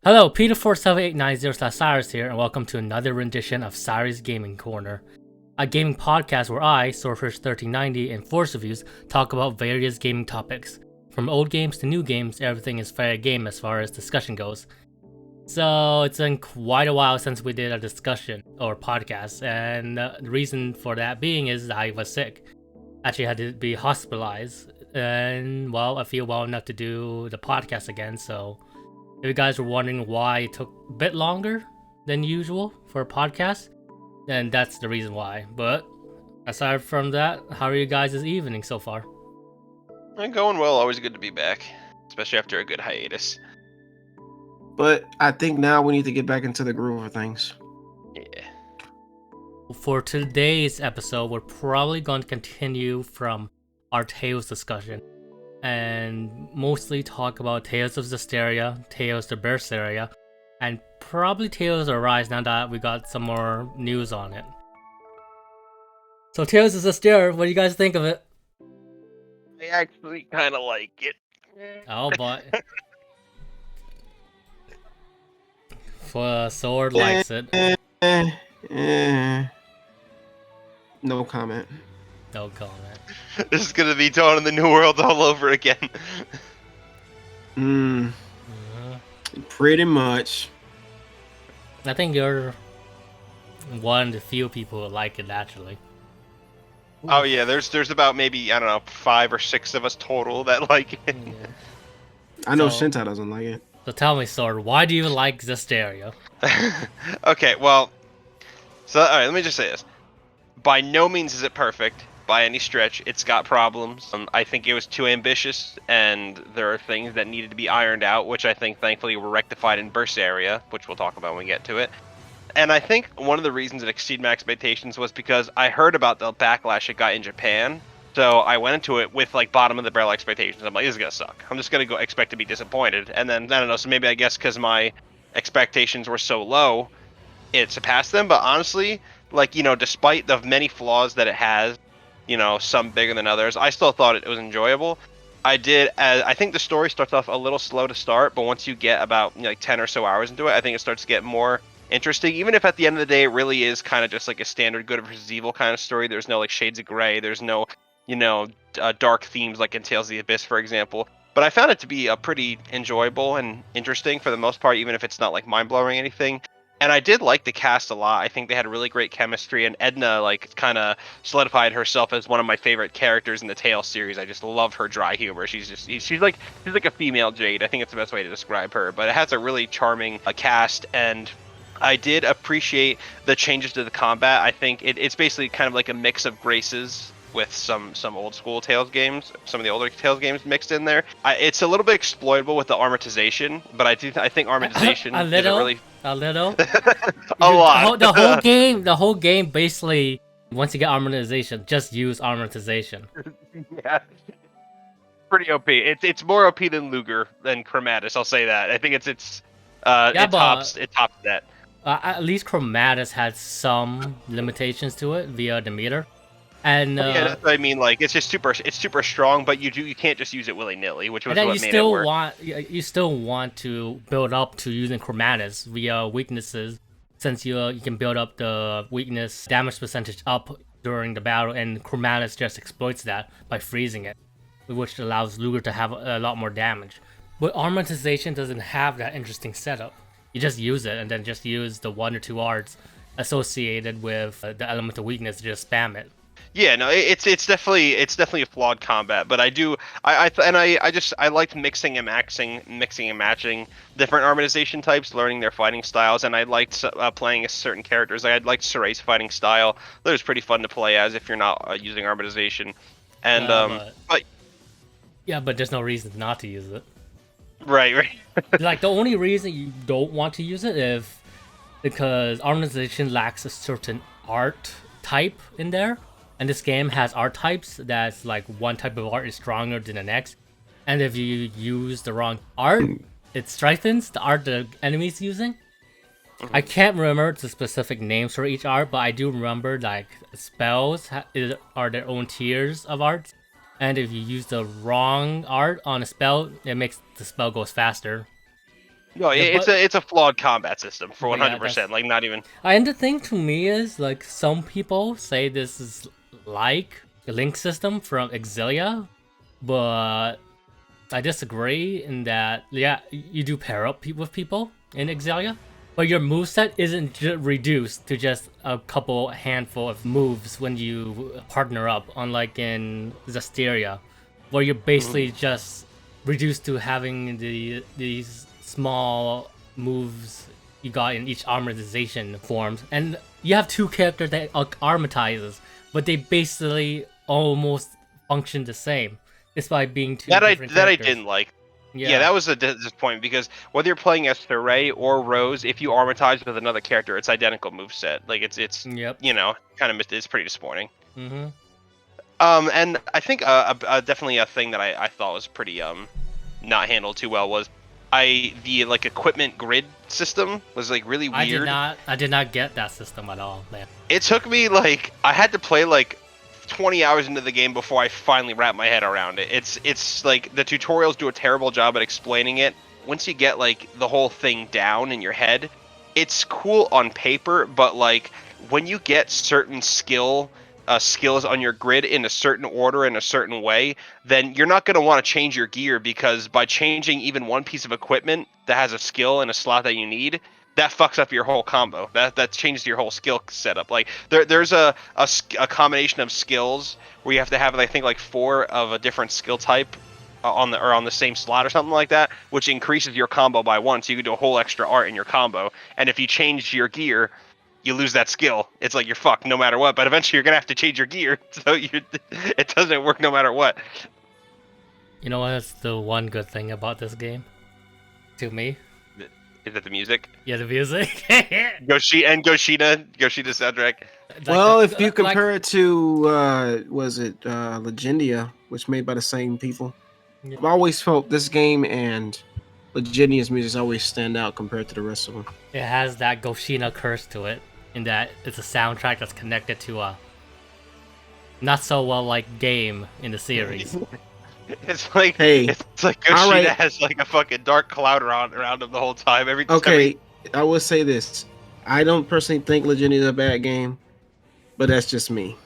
Hello, Peter47890/Sirus here, and welcome to another rendition of Sirus Gaming Corner, a gaming podcast where I, Swordfish1390, and Force Reviews talk about various gaming topics. From old games to new games, everything is fair game as far as discussion goes. So, it's been quite a while since we did a discussion or podcast, and the reason for that being is I was sick. Actually, had to be hospitalized, and well, I feel well enough to do the podcast again, so if you guys were wondering why it took a bit longer than usual for a podcast, then that's the reason why. But aside from that, how are you guys this evening so far? I'm going well. Always good to be back, especially after a good hiatus. But I think now we need to get back into the groove of things. Yeah. For today's episode, we're probably going to continue from our Tales discussion and mostly talk about Tales of Zestiria, Tales of Berseria, and probably Tales of Arise now that we got some more news on it. So Tales of Zestiria, what do you guys think of it? I actually kind of like it. Oh boy. Sword likes it. No comment. No comment. This is gonna be Dawn in the New World all over again. Pretty much. I think you're one of the few people who like it actually. Oh yeah, there's about maybe, I don't know, 5 or 6 of us total that like it. Yeah. I know So- Shinta doesn't like it. So tell me, Sword, why do you like Zestiria? Okay, well, so alright, let me just say this. By no means is it perfect, by any stretch. It's got problems. I think it was too ambitious, and there are things that needed to be ironed out, which I think thankfully were rectified in Berseria, which we'll talk about when we get to it. And I think one of the reasons it exceeded my expectations was because I heard about the backlash it got in Japan. So I went into it with like bottom of the barrel expectations. I'm like, this is gonna suck. I'm just gonna go expect to be disappointed. And then I don't know. So maybe I guess because my expectations were so low, it surpassed them. But honestly, like, you know, despite the many flaws that it has, you know, some bigger than others, I still thought it was enjoyable. I think the story starts off a little slow to start, but once you get about, you know, like 10 or so hours into it, I think it starts to get more interesting. Even if at the end of the day it really is kind of just like a standard good versus evil kind of story. There's no like shades of gray. There's no, you know, dark themes like in Tales of the Abyss, for example. But I found it to be a pretty enjoyable and interesting for the most part, even if it's not like mind-blowing or anything. And I did like the cast a lot. I think they had really great chemistry, and Edna like kind of solidified herself as one of my favorite characters in the Tales series. I just love her dry humor. She's like a female Jade. I think it's the best way to describe her. But it has a really charming cast, and I did appreciate the changes to the combat. I think it's basically kind of like a mix of Graces with some old school Tales games, some of the older Tales games mixed in there. It's a little bit exploitable with the armorization, but I think armorization A little. is really A little. a lot. The whole game basically, once you get armorization, just use armorization. Yeah. Pretty OP. It's more OP than Luger than Chromatus. I'll say that. I think it tops that. At least Chromatus had some limitations to it via the meter. And Yeah, that's what I mean. Like it's super strong, but you can't just use it willy nilly, which was and then what you made still it work. you still want to build up to using Chromatus via weaknesses, since you can build up the weakness damage percentage up during the battle, and Chromatus just exploits that by freezing it, which allows Luger to have a lot more damage. But armorization doesn't have that interesting setup. You just use it, and then just use the 1 or 2 arts associated with the elemental weakness to just spam it. Yeah, no, it's definitely a flawed combat, but I liked mixing and matching different armorization types, learning their fighting styles, and I liked playing as certain characters. I liked Sirus' fighting style. That was pretty fun to play as if you're not using armorization. And but there's no reason not to use it. right. Like the only reason you don't want to use it is because armorization lacks a certain art type in there. And this game has art types that's like one type of art is stronger than the next. And if you use the wrong art, it strengthens the art the enemy's using. I can't remember the specific names for each art, but I do remember like spells are their own tiers of arts. And if you use the wrong art on a spell, it makes the spell goes faster. No, Yeah, it's a flawed combat system for but yeah, 100%. Like not even. and the thing to me is like some people say this is like the link system from Exilia, but I disagree in that yeah, you do pair up with people in Exilia, but your moveset isn't reduced to just a couple handful of moves when you partner up, unlike in Zestiria, where you're basically just reduced to having these small moves you got in each armorization forms, and you have two characters that armatizes, but they basically almost function the same, despite being two different That I characters. didn't like. Yeah, Yeah, that was a disappointment because whether you're playing as Thuray or Rose, if you armatize with another character, it's identical moveset. Like it's yep. kind of it's pretty disappointing. Mm-hmm. And I think definitely a thing that I thought was pretty not handled too well was the like equipment grid system was like really weird. I did not get that system at all, man. It took me like I had to play like 20 hours into the game before I finally wrapped my head around it. It's like the tutorials do a terrible job at explaining it. Once you get like the whole thing down in your head, it's cool on paper, but like when you get certain skills on your grid in a certain order in a certain way, then you're not going to want to change your gear because by changing even one piece of equipment that has a skill in a slot that you need, that fucks up your whole combo. That changes your whole skill setup. Like there's a combination of skills where you have to have I think like 4 of a different skill type on the same slot or something like that, which increases your combo by 1, so you can do a whole extra art in your combo. And if you change your gear, you lose that skill. It's like you're fucked no matter what. But eventually you're gonna have to change your gear, so it doesn't work no matter what. You know what's the one good thing about this game? To me? Is it the music? Yeah, the music. Goshina soundtrack. Well, if you compare it to was it Legendia, which made by the same people, Yeah. I've always felt this game and Legendia's music always stand out compared to the rest of them. It has that Goshina curse to it, in that it's a soundtrack that's connected to a not so well like game in the series. It's like Hey, it's like Goshina has like a fucking dark cloud around him the whole time. I will say this: I don't personally think Legendia is a bad game, but that's just me.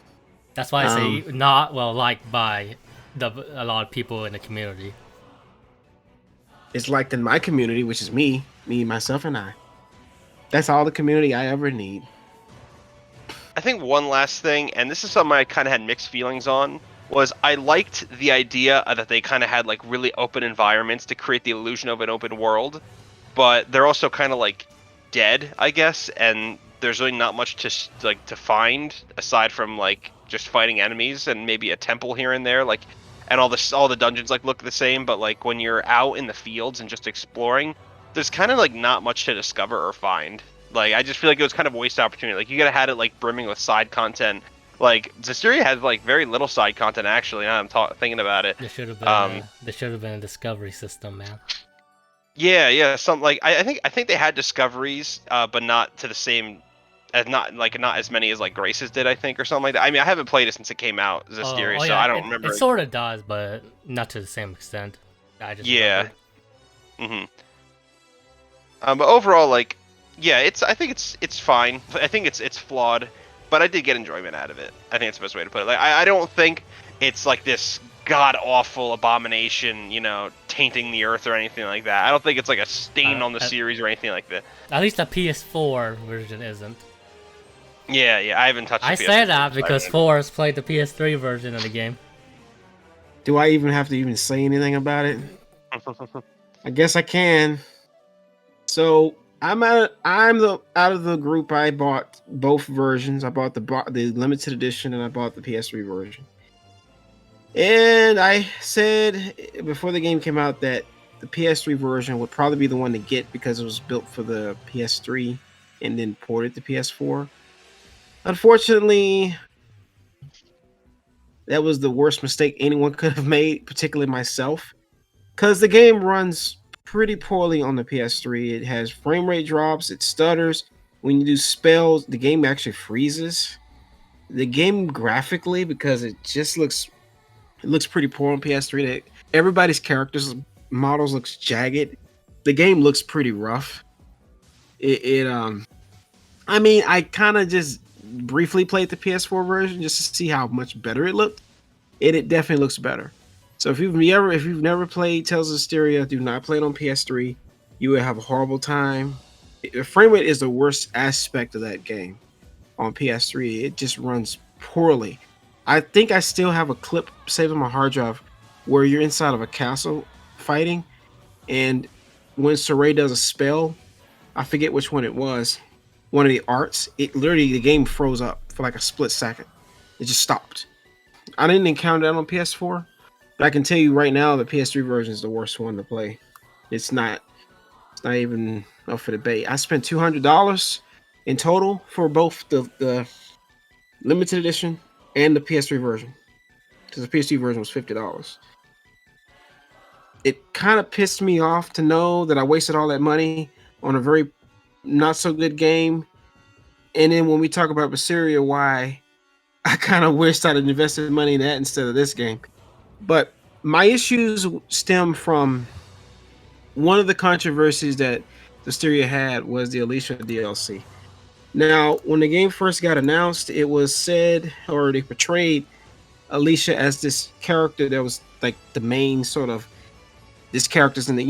That's why I say not well liked by a lot of people in the community. It's liked in my community, which is me, myself, and I. That's all the community I ever need. I think one last thing, and this is something I kind of had mixed feelings on, was I liked the idea that they kind of had like really open environments to create the illusion of an open world, but they're also kind of like dead, I guess, and there's really not much to find aside from like just fighting enemies and maybe a temple here and there, like, and all the dungeons like look the same, but like when you're out in the fields and just exploring, there's kind of like not much to discover or find. Like I just feel like it was kind of a waste opportunity. Like you could have had it like brimming with side content. Like Zestiria has like very little side content actually. Now I'm thinking about it. There should have been a discovery system, man. Yeah. Some like I think they had discoveries, but not to the same, as not as many as like Grace's did. I think or something like that. I mean I haven't played it since it came out, Zestiria, so I don't remember. It sort of does, but not to the same extent. I just remember. But overall, like, yeah, I think it's fine. I think it's flawed, but I did get enjoyment out of it. I think it's the best way to put it. Like, I don't think it's like this god awful abomination, tainting the earth or anything like that. I don't think it's like a stain on the series or anything like that. At least the PS4 version isn't. Yeah, I haven't touched. I say that because Forrest played the PS3 version of the game. Do I even have to say anything about it? I guess I can. So I'm out of the group. I bought both versions. I bought the limited edition and I bought the PS3 version. And I said before the game came out that the PS3 version would probably be the one to get because it was built for the PS3 and then ported to PS4. Unfortunately, that was the worst mistake anyone could have made, particularly myself, because the game runs pretty poorly on the PS3. It has frame rate drops, it stutters. When you do spells, the game actually freezes. The game graphically, because it looks pretty poor on PS3. Everybody's characters models looks jagged. the game looks pretty rough. I mean, I kind of just briefly played the PS4 version just to see how much better it looked. It definitely looks better. So if you've never played Tales of Zestiria, do not play it on PS3. You will have a horrible time. The frame rate is the worst aspect of that game on PS3. It just runs poorly. I think I still have a clip saved on my hard drive where you're inside of a castle fighting, and when Saray does a spell, I forget which one it was, one of the arts, it literally, the game froze up for like a split second. It just stopped. I didn't encounter that on PS4, but I can tell you right now the PS3 version is the worst one to play. It's not even up for debate. I spent $200 in total for both the limited edition and the PS3 version, because the PS3 version was $50. It kind of pissed me off to know that I wasted all that money on a very not so good game. And then when we talk about Berseria, why I kind of wished I'd invested money in that instead of this game. But my issues stem from one of the controversies that Zestiria had was the Alicia DLC. Now, when the game first got announced, it was said, or they portrayed Alicia as this character that was like the main sort of this character's in the,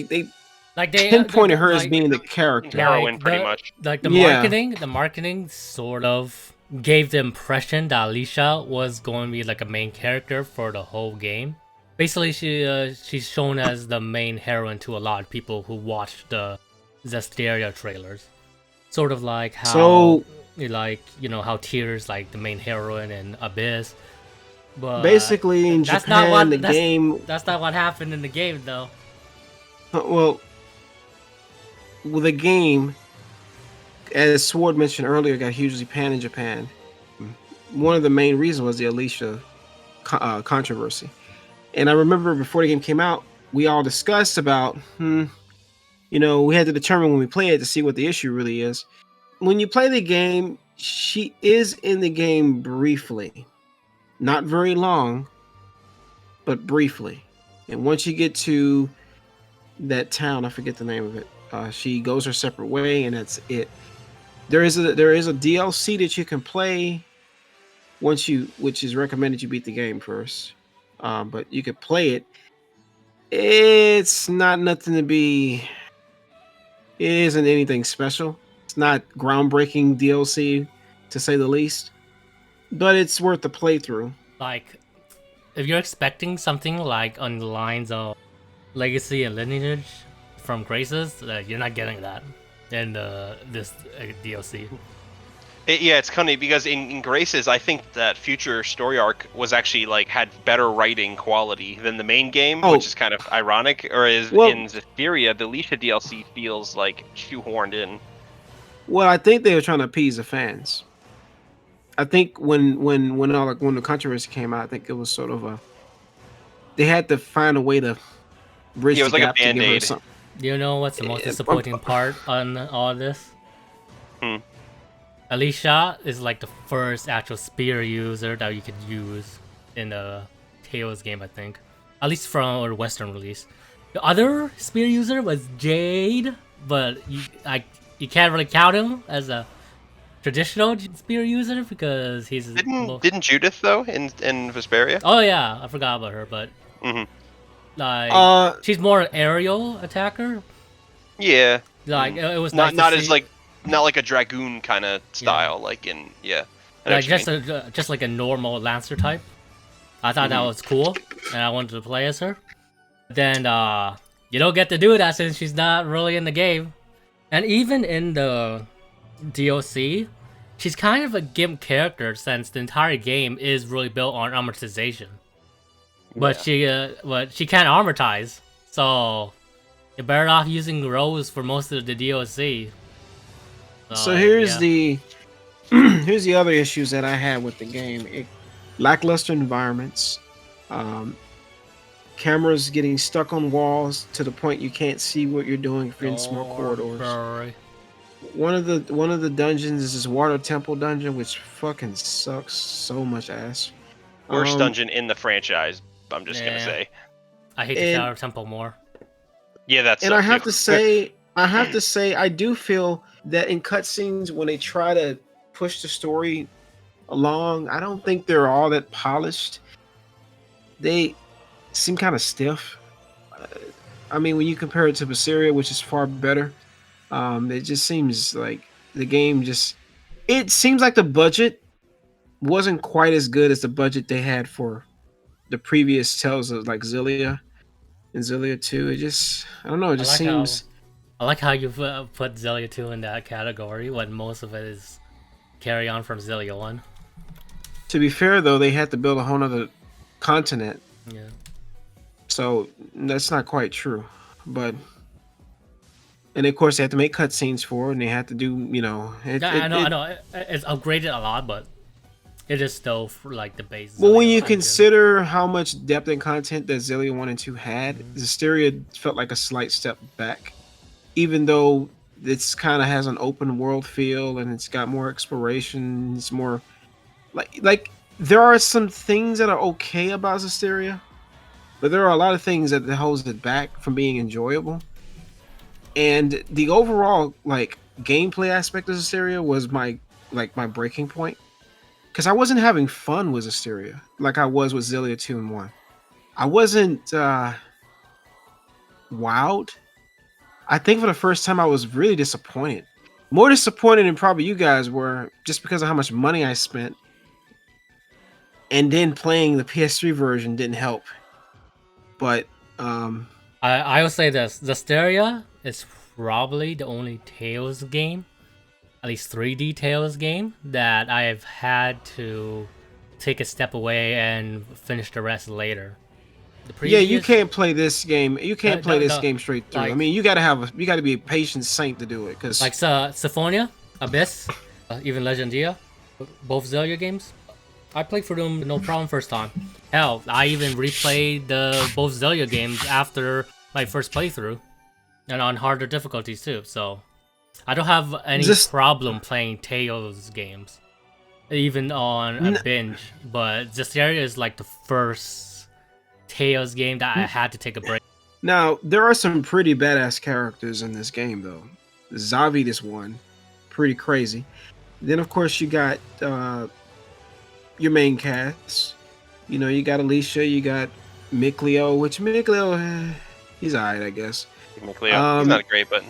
they Like they pinpointed her as being the character. Heroine, pretty much. Like the Yeah. marketing sort of gave the impression that Alicia was going to be like a main character for the whole game. Basically, she's shown as the main heroine to a lot of people who watched the Zestiria trailers. Sort of like how, how Tears like the main heroine in Abyss. But Basically, in that's Japan, not what the game. That's not what happened in the game, though. Well, with the game, as Sword mentioned earlier, got hugely panned in Japan. One of the main reasons was the Alicia controversy. And I remember before the game came out, we all discussed about, we had to determine when we play it to see what the issue really is. When you play the game, she is in the game briefly. Not very long, but briefly. And once you get to that town, I forget the name of it, she goes her separate way, and that's it. There is a DLC that you can play which is recommended you beat the game first. But you could play it. It's not nothing to be. It isn't anything special. It's not groundbreaking DLC, to say the least. But it's worth the playthrough. Like, if you're expecting something like on the lines of Legacy and Lineage from Graces, you're not getting that in this DLC. It's funny because in Graces, I think that future story arc was actually had better writing quality than the main game, which is kind of ironic. Whereas in Zestiria, the Alicia DLC feels like shoehorned in. Well, I think they were trying to appease the fans. I think when the controversy came out, I think it was sort of they had to find a way to bridge the gap to give her something. Do you know what's the most disappointing part on all this? Alicia is like the first actual spear user that you could use in the Tales game, I think. At least from a Western release. The other spear user was Jade, but you can't really count him as a traditional spear user because he's... Didn't Judith, though, in Vesperia? Oh yeah, I forgot about her, but... she's more an aerial attacker. Yeah. It was not nice as not like a dragoon kind of style, just like a normal lancer type. I thought that was cool, and I wanted to play as her. Then you don't get to do that since she's not really in the game, and even in the DLC, she's kind of a gimp character since the entire game is really built on amortization. But she can't amortize, so you're better off using Rose for most of the DLC. So here's the other issues that I had with the game. Lackluster environments, cameras getting stuck on walls to the point you can't see what you're doing if you're in small corridors. One of the dungeons is this water temple dungeon, which fucking sucks so much ass. Worst dungeon in the franchise, I'm just gonna say. I hate the Shadow Temple more. Yeah, that's And so I have too. to say, I do feel that in cutscenes when they try to push the story along, I don't think they're all that polished. They seem kind of stiff. Uh, I mean, when you compare it to Berseria, which is far better, it just seems like the game just. It seems like the budget wasn't quite as good as the budget they had for the previous Tales of like Zillia and Zillia 2. It just, I don't know, it I just like how seems. you put Zelia 2 in that category when most of it is carry on from Zelia 1. To be fair, though, they had to build a whole other continent, Yeah. so that's not quite true. But and of course they had to make cutscenes for it, and they had to do, Yeah, I know. It's upgraded a lot, but it is still for, like the base Well, when Zelia you engine. consider how much depth and content that Zillia 1 and 2 had, Zestiria felt like a slight step back. Even though it's kind of has an open world feel and it's got more exploration, it's more like there are some things that are okay about Zestiria, but there are a lot of things that holds it back from being enjoyable. And the overall like gameplay aspect of Zestiria was my breaking point because I wasn't having fun with Zestiria like I was with Zillia 2 and 1. I wasn't wowed. I think for the first time I was really disappointed. More disappointed than probably you guys were just because of how much money I spent. And then playing the PS3 version didn't help. But I will say this: Zestiria is probably the only Tales game, at least 3D Tales game, that I have had to take a step away and finish the rest later. The yeah, you previous, can't play this game. You can't play this game straight through. I like mean, you gotta be a patient saint to do it. Cause Symphonia, Abyss, even Legendia, both Zelda games. I played through them no problem first time. Hell, I even replayed the both Zelda games after my first playthrough, and on harder difficulties too. So I don't have any just problem playing Tales games, even on a n- binge. But Zestiria is like the first Tales game that I had to take a break. now there are some pretty badass characters in this game though. Zavi is one, pretty crazy. Then of course you got your main cast. You got Alicia, you got Mikleo, which Mikleo, he's alright, I guess. Cleo. He's Um, not great, but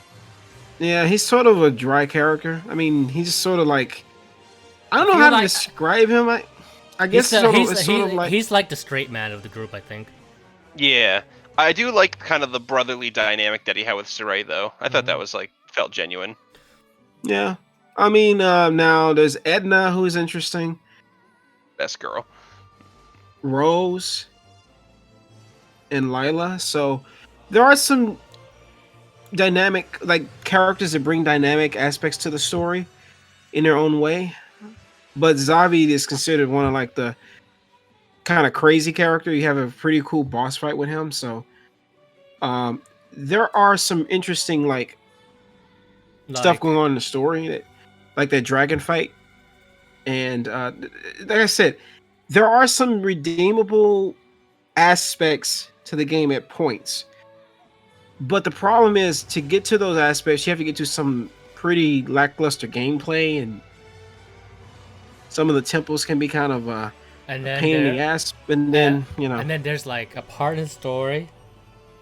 yeah, he's sort of a dry character. I mean, he's sort of like I I don't know feel how to like describe him. I guess it's sort of like he's like the straight man of the group, I think. yeah, I do like kind of the brotherly dynamic that he had with Saray, though. I thought that was like felt genuine. yeah. I mean, now there's Edna who's interesting. Best girl. Rose and Lila. So there are some dynamic like characters that bring dynamic aspects to the story in their own way. But Zavi is considered one of like the kind of crazy character. You have a pretty cool boss fight with him. So um there are some interesting like stuff Like, going on in the story that like that dragon fight. And like I said, there are some redeemable aspects to the game at points. But the problem is to get to those aspects, you have to get to some pretty lackluster gameplay, and some of the temples can be kind of and a then pain in the there, ass. And then and then there's like a part in the story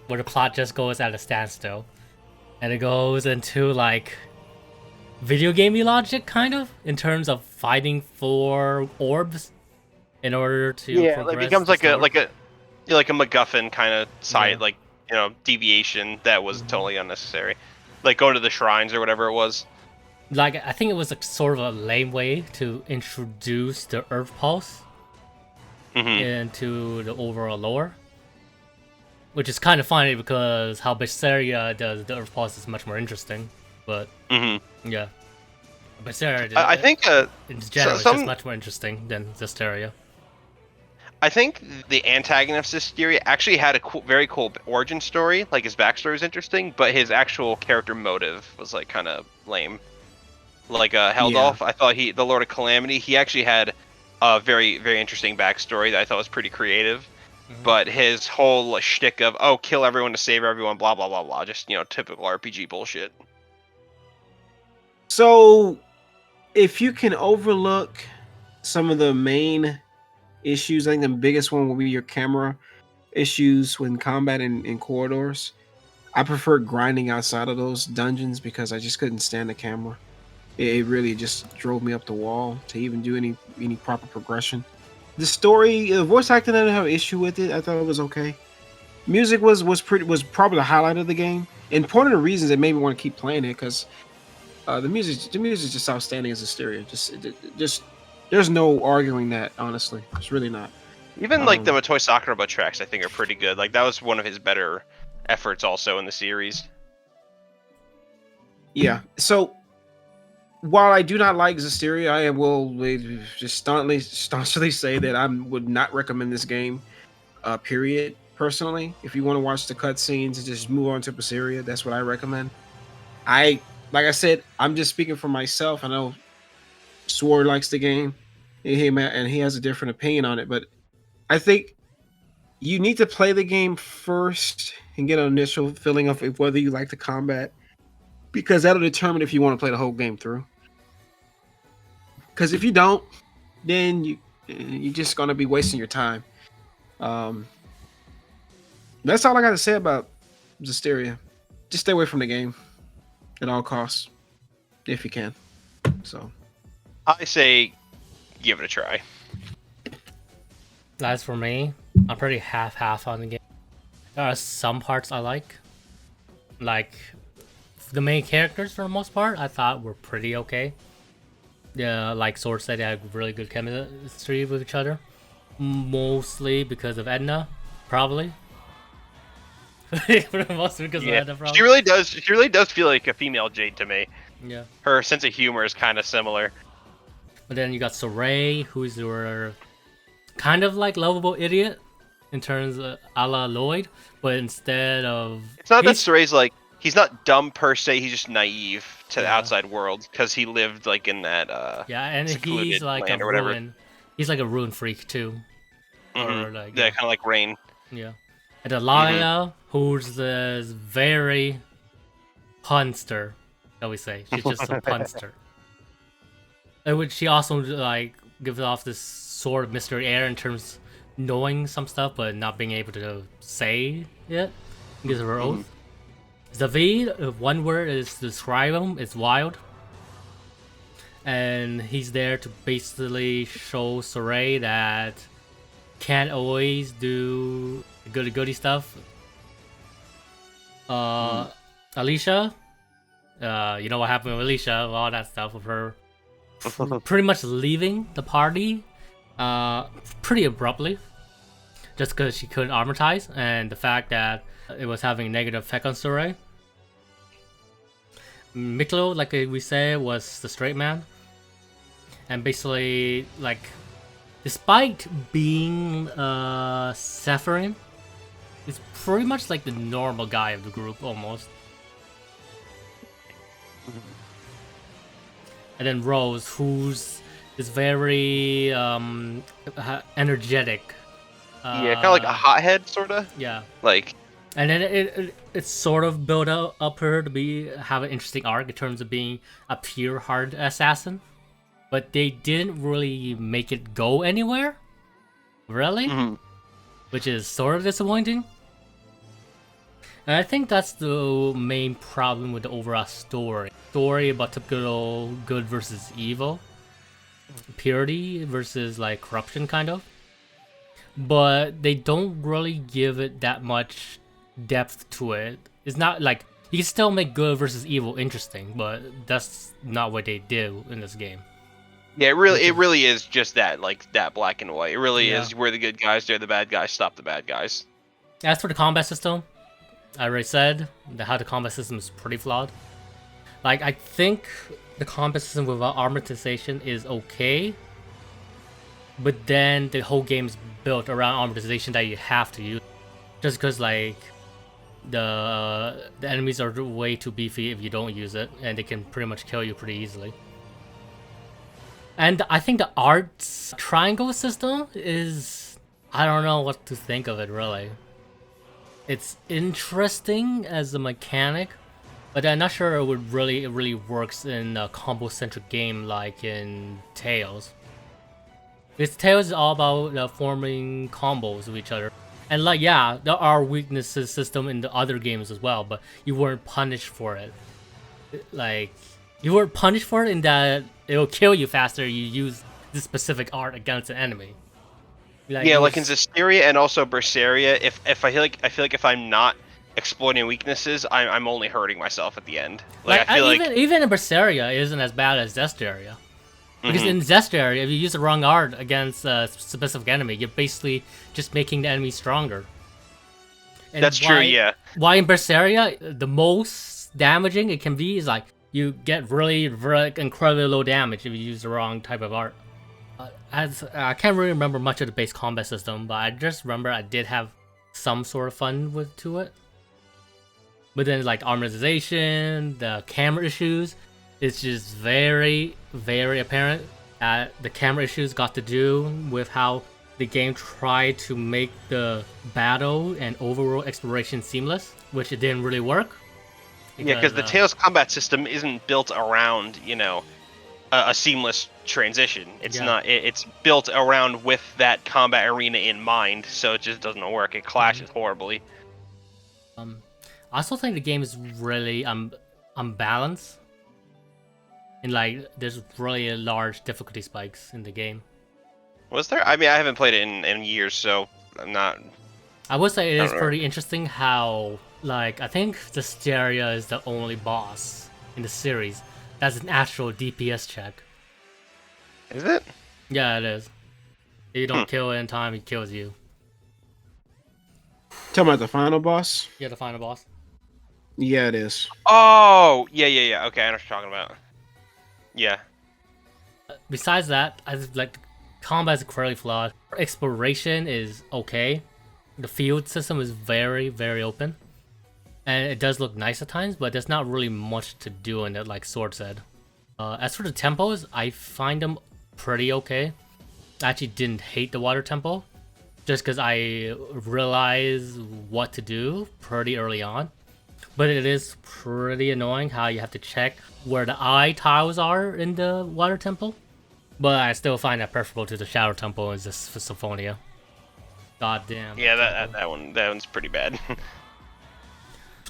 where the plot just goes at a standstill, and it goes into like video gamey logic, kind of, in terms of fighting for orbs in order to Yeah, progress. it becomes the like a story. like a MacGuffin kind of side, Yeah. like deviation that was totally unnecessary, like going to the shrines or whatever it was. Like, I think it was a sort of a lame way to introduce the Earth Pulse Hmm. into the overall lore, which is kind of funny because how Berseria does the Earth Pulse is much more interesting. But Hmm. yeah, Berseria I think in general is just much more interesting than Zestiria. I think the antagonist of Zestiria actually had a very cool origin story. Like his backstory was interesting, but his actual character motive was like kind of lame. Like yeah, Heldolf, I thought the Lord of Calamity, he actually had a very very interesting backstory that I thought was pretty creative. but his whole like, shtick of kill everyone to save everyone, blah blah blah blah, just typical RPG bullshit. So, if you can overlook some of the main issues, I think the biggest one will be your camera issues when combat in corridors. I prefer grinding outside of those dungeons because I just couldn't stand the camera. It really just drove me up the wall to even do any proper progression. The story, voice acting, I didn't have an issue with it. I thought it was okay. Music was probably the highlight of the game, and part of the reasons it made me want to keep playing it because the music is just outstanding as Zestiria. Just there's no arguing that. Honestly, it's really not. Even like the Motoi Sakuraba tracks, I think are pretty good. Like that was one of his better efforts also in the series. Yeah. So while I do not like Zestiria, I will just staunchly say that I would not recommend this game. Period. Personally, if you want to watch the cutscenes and just move on to Berseria, that's what I recommend. Like I said, I'm just speaking for myself. I know Sword likes the game, and he has a different opinion on it, but I think you need to play the game first and get an initial feeling of whether you like the combat, because that'll determine if you want to play the whole game through. Because if you don't, then you're just gonna be wasting your time. That's all I got to say about Zestiria. Just stay away from the game at all costs, if you can. So, I say, give it a try. As for me, I'm pretty half on the game. There are some parts I like the main characters for the most part. I thought were pretty okay. Yeah, like Sword said, they had really good chemistry with each other, mostly because of Edna, probably. For the most because of Edna, probably. She really does feel like a female Jade to me. Yeah. Her sense of humor is kind of similar. But then you got Saray, who's your kind of like lovable idiot in terms of a la Lloyd, but instead of... It's not that Saray's like, he's not dumb per se, he's just naive to the outside world, because he lived like in that and he's like land or whatever. He's like a ruin freak too. Or like, kind of like Rain. Yeah. And Delia, who's this very punster, shall we say. She's just a punster. And which she also like gives off this sort of mystery air in terms of knowing some stuff but not being able to say it because of her oath. Zavid, one word is to describe him, is wild. And he's there to basically show Saray that can't always do goody stuff. Alicia, you know what happened with Alicia, all that stuff with her pretty much leaving the party pretty abruptly just because she couldn't armortize, and the fact that it was having a negative effect on Saray. Miklo, like we said, was the straight man, and basically, like, despite being Sephirin, he's pretty much like the normal guy of the group almost. And then Rose, who's is very energetic. Yeah, kind of like a hothead, sorta. Yeah. Like. And then it sort of built up her to have an interesting arc in terms of being a pure hard assassin, but they didn't really make it go anywhere, really, which is sort of disappointing. And I think that's the main problem with the overall story about typical good versus evil, purity versus like corruption, kind of. But they don't really give it that much depth to it. It's not like you can still make good versus evil interesting, but that's not what they do in this game. Yeah, it really is just that, like, that black and white. It really is. We're the good guys, they're the bad guys, stop the bad guys. As for the combat system, I already said how the combat system is pretty flawed. Like, I think the combat system without armorization is okay, but then the whole game is built around armorization that you have to use, just because like the enemies are way too beefy if you don't use it, and they can pretty much kill you pretty easily. And I think the arts triangle system is I don't know what to think of it really. It's interesting as a mechanic, but I'm not sure it really works in a combo-centric game like in Tales. Because Tales is all about forming combos with each other. And like, yeah, there are weaknesses system in the other games as well, but you weren't punished for it. Like, you weren't punished for it in that it'll kill you faster you use this specific art against an enemy. Like, Yeah, like in Zestiria and also Berseria, if I feel like if I'm not exploiting weaknesses, I'm only hurting myself at the end. Like I feel even in Berseria isn't as bad as Zestiria. Because in Zestiria, if you use the wrong art against a specific enemy, you're basically just making the enemy stronger. And that's true, yeah. Why in Berseria, the most damaging it can be is like you get really incredibly low damage if you use the wrong type of art. I can't really remember much of the base combat system, but I just remember I did have some sort of fun to it. But then like armorization, the camera issues, it's just very apparent that the camera issues got to do with how the game tried to make the battle and overworld exploration seamless, which it didn't really work. Because the Tales combat system isn't built around, a seamless transition. It's not. It's built around with that combat arena in mind, so it just doesn't work. It clashes horribly. I also think the game is really unbalanced. And like, there's really large difficulty spikes in the game. Was there? I mean, I haven't played it in years, so I'm not. I would say it is pretty interesting how, like, I think Zestiria is the only boss in the series that's an actual DPS check. Is it? Yeah, it is. If you don't kill it in time, he kills you. Talking about the final boss? Yeah, the final boss. Yeah, it is. Oh, yeah. Okay, I know what you're talking about. Yeah. Besides that, I like combat is incredibly flawed. Exploration is okay. The field system is very open, and it does look nice at times, but there's not really much to do in it, like Sword said. As for the tempos, I find them pretty okay. I actually didn't hate the water tempo, just because I realized what to do pretty early on. But it is pretty annoying how you have to check where the eye tiles are in the water temple. But I still find that preferable to the shadow temple and this Symphonia. God damn. Yeah, that one's pretty bad.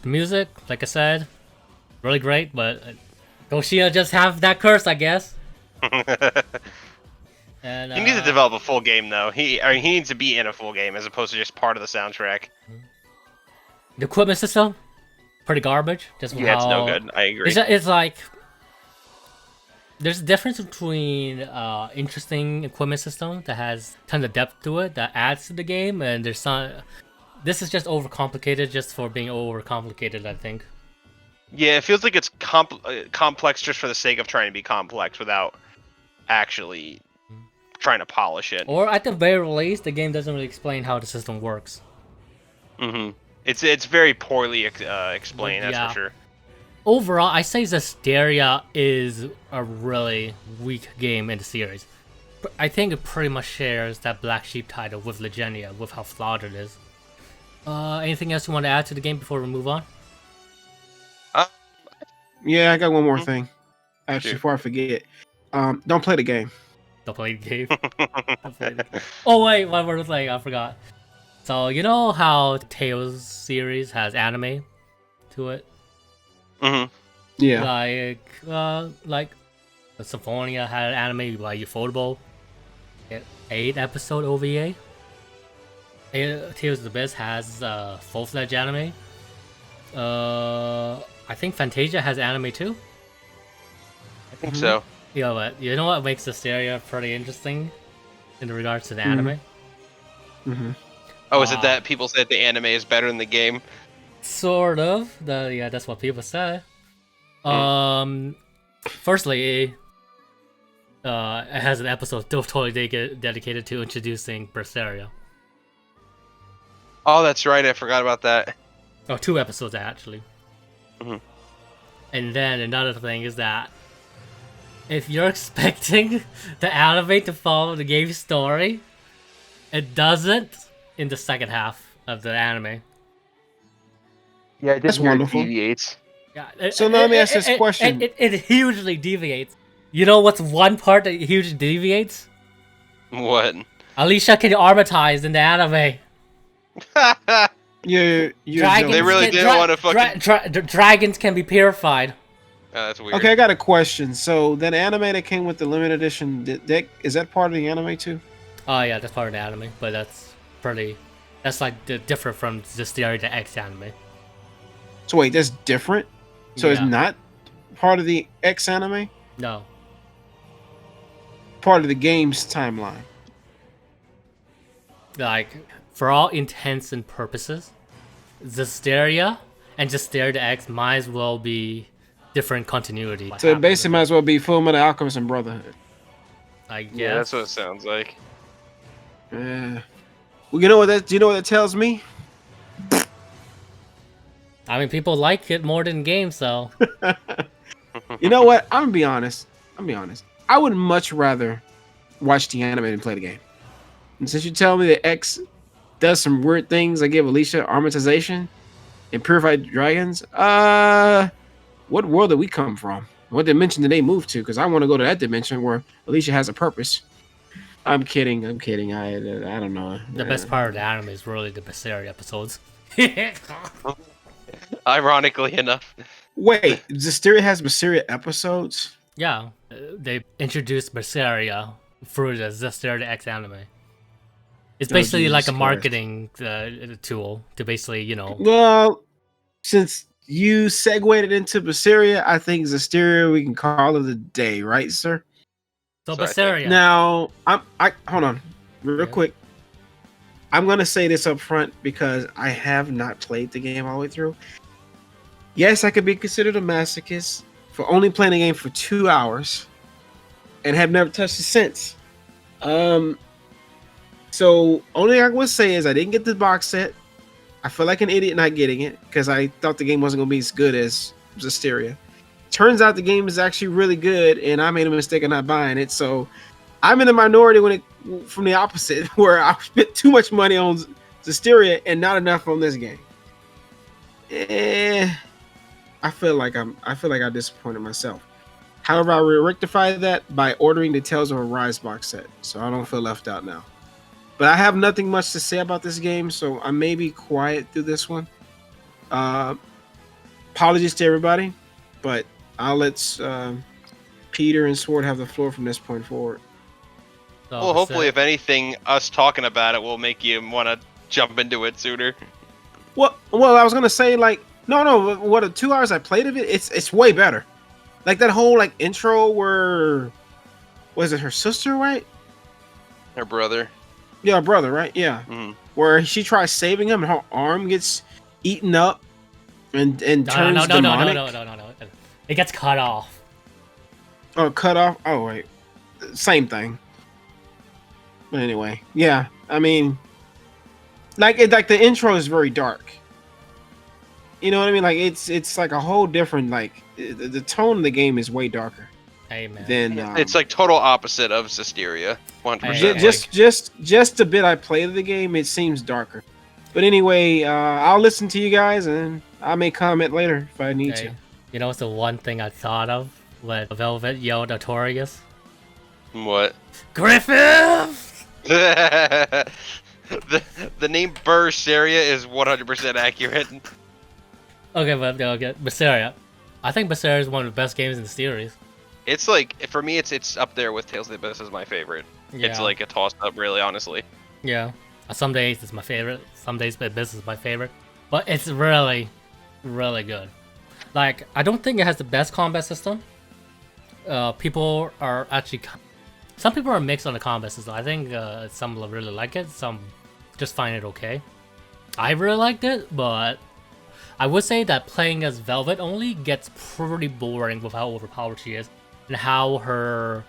The music, like I said, really great, but Goshina just have that curse, I guess. And he needs to develop a full game, though. He needs to be in a full game as opposed to just part of the soundtrack. The equipment system, pretty garbage. Just it's no good. I agree. It's like there's a difference between interesting equipment system that has tons of depth to it that adds to the game, and there's some. This is just overcomplicated, just for being overcomplicated, I think. Yeah, it feels like it's complex just for the sake of trying to be complex without actually trying to polish it. Or at the very least, the game doesn't really explain how the system works. It's very poorly explained, that's for sure. Overall, I say Zestiria is a really weak game in the series. I think it pretty much shares that Black Sheep title with Legenia, with how flawed it is. Anything else you want to add to the game before we move on? Yeah, I got one more thing. Actually, before I forget, don't play the game. Don't play the game. Oh wait, one more thing I forgot. So you know how the Tales series has anime to it? Yeah. Like the Symphonia had an anime by Ufotable. 8-episode OVA. Tales of the Abyss has full-fledged anime. I think Fantasia has anime too. I think so. Yeah, but you know what makes Zestiria pretty interesting in regards to the anime? Oh, is it that people said the anime is better than the game? Sort of. Yeah, that's what people say. Firstly, it has an episode totally dedicated to introducing Berseria. Oh, that's right. I forgot about that. Oh, 2 episodes actually. And then another thing is that if you're expecting the anime to follow the game's story, It doesn't in the second half of the anime. Yeah, I did That's hear it wonderful. deviates. Yeah. So now let me ask this question. It hugely deviates. You know what's one part that hugely deviates? What? Alicia can armatize in the anime. You're Dragons They really joking. didn't want to fucking. dragons can be purified. Oh, that's weird. Okay, I got a question. So that anime that came with the limited edition, is that part of the anime too? Oh yeah, that's part of the anime, but that's like different from Zestiria the X anime. So wait, that's different. So it's Yeah. not part of the X anime. No. Part of the game's timeline. Like, for all intents and purposes, Zestiria and Zestiria the X might as well be different continuity. So it basically might as well be Fullmetal Alchemist and Brotherhood. I guess. Yeah, that's what it sounds like. Well, you know what that? Do you know what that tells me? I mean, people like it more than games, so. You know what? I'm gonna be honest. I would much rather watch the anime than play the game. And since you tell me that X does some weird things, like give Alicia armatization and purified dragons, what world did we come from? What dimension did they move to? Because I want to go to that dimension where Alicia has a purpose. I'm kidding. I don't know. The best part of the anime is really the Berseria episodes. Ironically enough. Wait, Zestiria has Berseria episodes? Yeah, they introduced Berseria through the Zestiria the X anime. It's Oh, basically like a Jesus marketing tool to basically, you know. Well, since you segued it into Berseria, I think Zestiria we can call it a day, right, sir? So So I Berseria. Now, I hold on, real Yeah. quick. I'm gonna say this up front because I have not played the game all the way through. Yes, I could be considered a masochist for only playing the game for 2 hours and have never touched it since. So only I would say is I didn't get the box set. I feel like an idiot not getting it because I thought the game wasn't gonna be as good as Zestiria. Turns out the game is actually really good, and I made a mistake of not buying it. So I'm in the minority from the opposite, where I spent too much money on Zestiria and not enough on this game. I feel like I disappointed myself. However, I will rectify that by ordering the Tales of Arise box set, so I don't feel left out now. But I have nothing much to say about this game, so I may be quiet through this one. Apologies to everybody, but I'll let Peter and Sword have the floor from this point forward. So Well, hopefully, if anything, us talking about it will make you want to jump into it sooner. Well, I was gonna say like no. What the 2 hours I played of it, it's way better. Like that whole like intro where was it her sister, right? Her brother. Yeah, her brother, right? Yeah. Mhm. Where she tries saving him and her arm gets eaten up and turns no. demonic. It gets cut off. Oh, cut off. Oh wait, same thing. But anyway, yeah. I mean, like the intro is very dark. You know what I mean? Like it's like a whole different like the tone of the game is way darker Hey man. than It's like total opposite of Zestiria. 100%. just a bit I played of the game. It seems darker. But anyway, I'll listen to you guys and I may comment later if I need Hey, to. you know what's the one thing I thought of when Velvet yelled Artorias? What? Griffith! the name Berseria is 100% accurate. Okay, but okay, Berseria. I think Berseria is one of the best games in the series. It's like, for me, it's up there with Tales of the Abyss as my favorite. Yeah. It's like a toss-up, really, honestly. Yeah. Some days it's my favorite. Some days Abyss is my favorite. But it's really, really good. Like, I don't think it has the best combat system. People are actually... Some people are mixed on the combat system. I think some really like it. Some just find it okay. I really liked it, but... I would say that playing as Velvet only gets pretty boring with how overpowered she is. And how her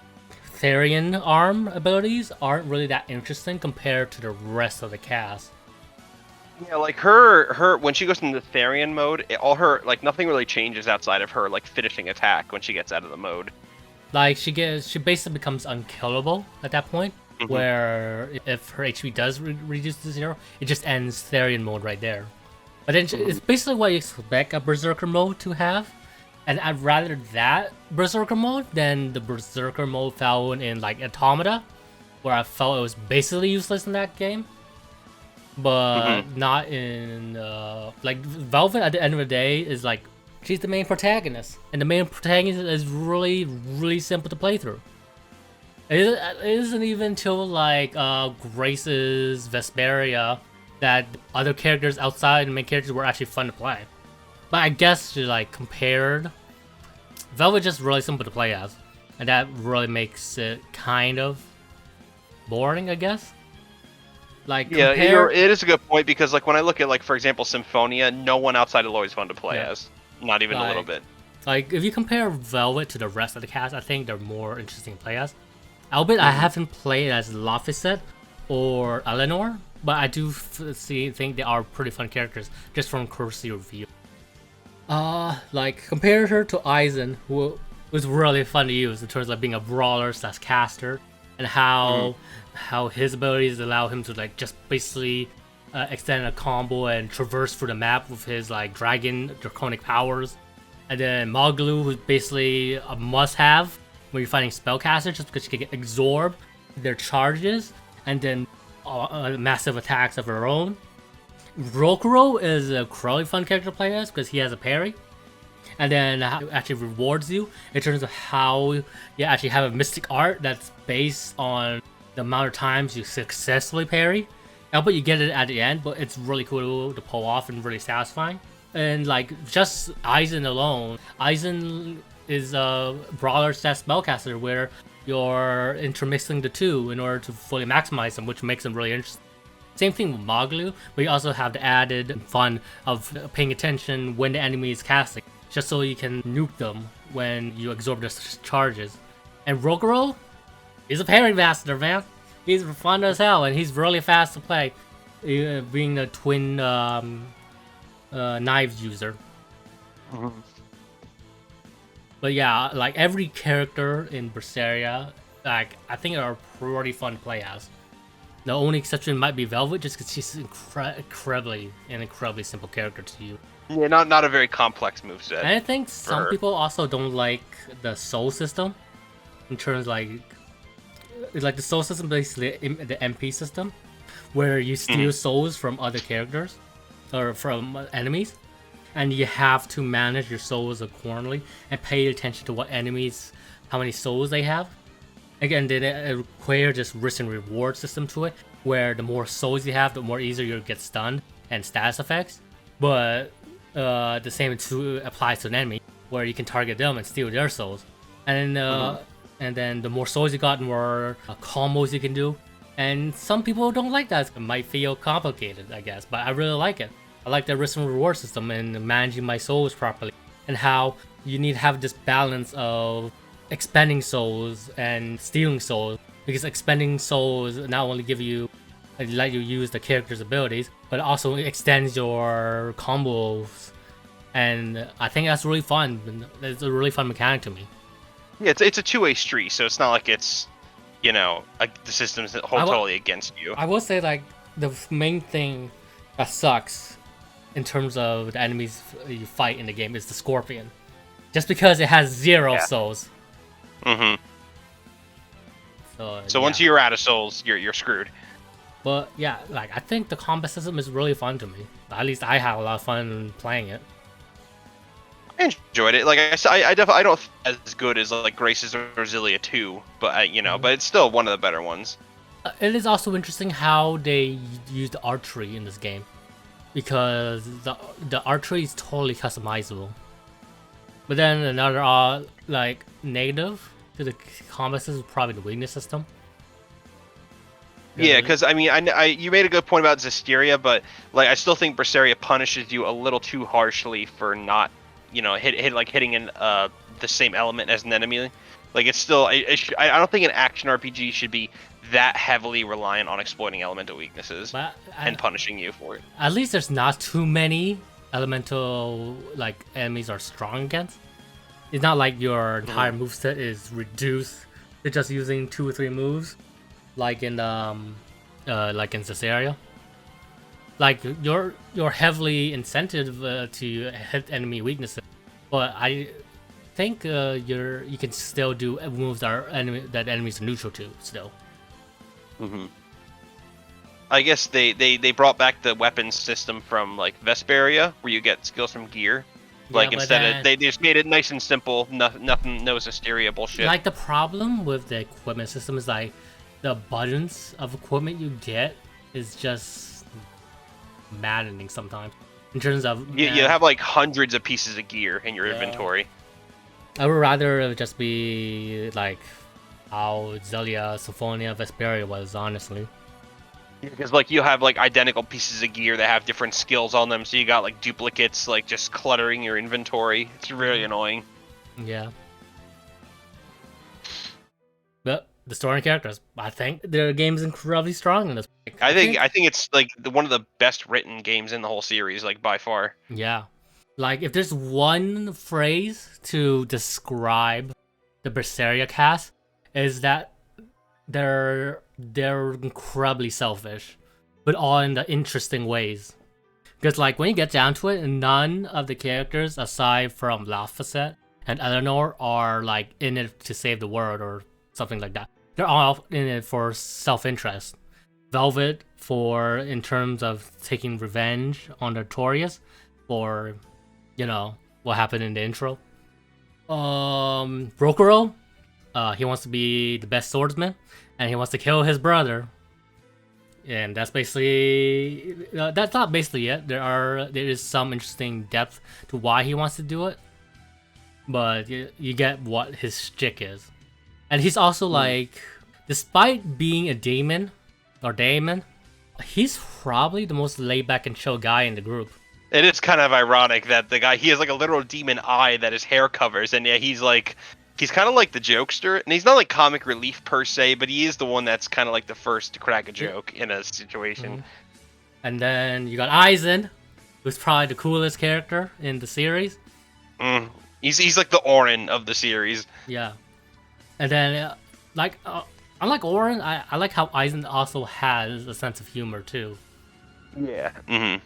Therian arm abilities aren't really that interesting compared to the rest of the cast. Yeah, like her when she goes into Therian mode, all her, like, nothing really changes outside of her, like, finishing attack when she gets out of the mode. Like she basically becomes unkillable at that point. where if her HP does reduce to 0, it just ends Therian mode right there. But then it's basically what you expect a Berserker mode to have. And I'd rather that Berserker mode than the Berserker mode found in like Automata, where I felt it was basically useless in that game. But not in like Velvet. At the end of the day, is like she's the main protagonist, and the main protagonist is really simple to play through. It isn't even till like Grace's Vesperia that other characters outside the main characters were actually fun to play. But I guess like compared, Velvet just really simple to play as, and that really makes it kind of boring, I guess. Like yeah, it is a good point because like when I look at like for example Symphonia, no one outside of Lloyd's fun to play as, not even a little bit. Like if you compare Velvet to the rest of the cast, I think they're more interesting to play as. Albeit I haven't played as Laphicet or Eleanor, but I do think they are pretty fun characters just from cursory review. Like compare her to Aizen, who was really fun to use in terms of being a brawler / caster, and how his abilities allow him to like just basically extend a combo and traverse through the map with his like dragon draconic powers. And then Magalu, who's basically a must-have when you're fighting spellcasters, just because she can absorb their charges and then massive attacks of her own. Rokuro is a really fun character to play as because he has a parry, and then it actually rewards you in terms of how you actually have a mystic art that's based on the amount of times you successfully parry. But you get it at the end, but it's really cool to pull off and really satisfying. And like just Aizen alone, Aizen is a brawler / spellcaster where you're intermixing the two in order to fully maximize them, which makes them really interesting. Same thing with Magalu, but you also have the added fun of paying attention when the enemy is casting, just so you can nuke them when you absorb their charges. And Rokuro, he's a parry master, man. He's fun as hell, and he's really fast to play, being a twin knives user. But yeah, like every character in Berseria, like I think are pretty fun to play as. The only exception might be Velvet, just because she's incredibly simple character to use. Yeah, not a very complex moveset. And I think some people also don't like the soul system, in terms like the soul system, basically the MP system, where you steal souls from other characters or from enemies, and you have to manage your souls accordingly and pay attention to what enemies, how many souls they have. Again, they require just risk and reward system to it, where the more souls you have, the more easier you'll get stunned and status effects. But the same applies to an enemy, where you can target them and steal their souls. And then the more souls you got, the more combos you can do. And some people don't like that. It might feel complicated, I guess, but I really like it. I like the risk and reward system and managing my souls properly, and how you need to have this balance of expending souls and stealing souls, because expending souls not only let you use the character's abilities, but also extends your combos, and I think that's really fun. It's a really fun mechanic to me. Yeah, it's a two-way street, so it's not like it's, the system's totally against you. I will say, like, the main thing that sucks in terms of the enemies you fight in the game is the Scorpion, just because it has 0 souls. So once you're out of souls, you're screwed. But yeah, like I think the combat system is really fun to me. At least I had a lot of fun playing it. I enjoyed it. Like I said, I definitely don't think as good as like Grace's or Zilia 2, but but it's still one of the better ones. It is also interesting how they use the archery in this game, because the archery is totally customizable. But then another like negative to the combat system is probably the weakness system. Yeah, because I mean, you made a good point about Zestiria, but like I still think Berseria punishes you a little too harshly for not, hitting in the same element as an enemy. Like it's still, I don't think an action RPG should be that heavily reliant on exploiting elemental weaknesses and punishing you for it. At least there's not too many elemental like enemies are strong against. It's not like your entire moveset is reduced to just using 2 or 3 moves. like in Zestiria. Like you're heavily incented to hit enemy weaknesses, but I think you can still do moves that enemies are neutral to still. Mm-hmm. I guess they brought back the weapons system from like Vesperia, where you get skills from gear. Like Yeah, instead of they just made it nice and simple, nothing, no Zestiria bullshit. like the problem with the equipment system is like the buttons of equipment you get is just maddening sometimes. In terms of you have like hundreds of pieces of gear in your inventory. I would rather it just be like how Zelia, Symphonia, Vesperia was, honestly. Because like you have like identical pieces of gear that have different skills on them, so you got like duplicates like just cluttering your inventory. It's really annoying. Yeah. But the story and characters, I think their game's incredibly strong in this. I think it's like one of the best written games in the whole series, like by far. Yeah. Like if there's one phrase to describe the Berseria cast, is that they're incredibly selfish, but all in the interesting ways. Because like when you get down to it, none of the characters aside from Lafayette and Eleanor are like in it to save the world or something like that. They're all in it for self-interest. Velvet for in terms of taking revenge on Notorious for, you know, what happened in the intro. Brokero, he wants to be the best swordsman, and he wants to kill his brother. And that's basically that's not basically it. There is some interesting depth to why he wants to do it, but you get what his shtick is. And he's also like, despite being a daemon, he's probably the most laid back and chill guy in the group. It is kind of ironic that the guy, he has like a literal demon eye that his hair covers, and yeah, he's kind of like the jokester, and he's not like comic relief per se, but he is the one that's kind of like the first to crack a joke in a situation. Mm-hmm. And then you got Aizen, who's probably the coolest character in the series. He's like the Orin of the series. Yeah. And then, unlike Orin, I like how Aizen also has a sense of humor too. Yeah. Mm-hmm.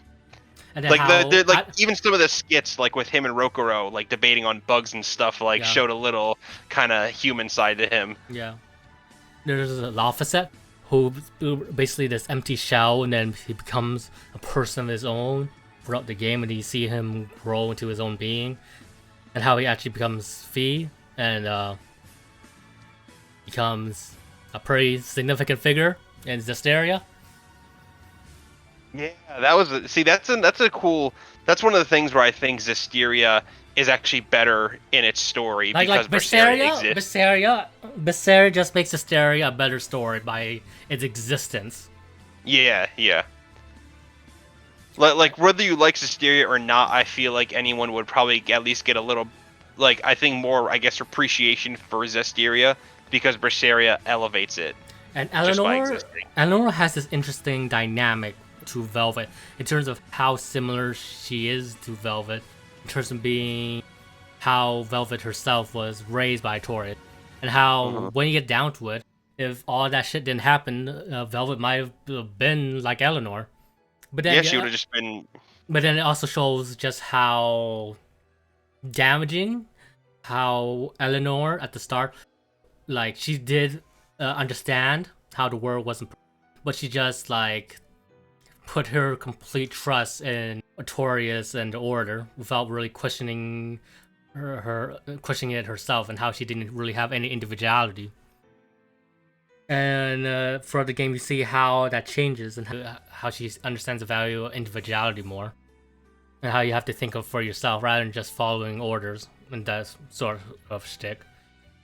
And then like even some of the skits, like with him and Rokuro, like debating on bugs and stuff, like showed a little kind of human side to him. Yeah. There's Lafayette, who basically this empty shell, and then he becomes a person of his own throughout the game, and you see him grow into his own being, and how he actually becomes Fee, and becomes a pretty significant figure in Zestiria. Yeah, that's one of the things where I think Zestiria is actually better in its story because Berseria exists. Berseria just makes Zestiria a better story by its existence. Yeah. Like whether you like Zestiria or not, I feel like anyone would probably at least get a little, like, I think more, I guess, appreciation for Zestiria because Berseria elevates it. And Eleanor has this interesting dynamic to Velvet in terms of how similar she is to Velvet, in terms of being how Velvet herself was raised by Tori, and how when you get down to it, if all that shit didn't happen, Velvet might have been like Eleanor. But then she would have just been. But then it also shows just how damaging how Eleanor at the start, like, she did understand how the world wasn't, but she just like put her complete trust in Artorias and the Order without really questioning questioning it herself, and how she didn't really have any individuality. And throughout the game, you see how that changes, and how she understands the value of individuality more, and how you have to think of for yourself rather than just following orders and that sort of shtick.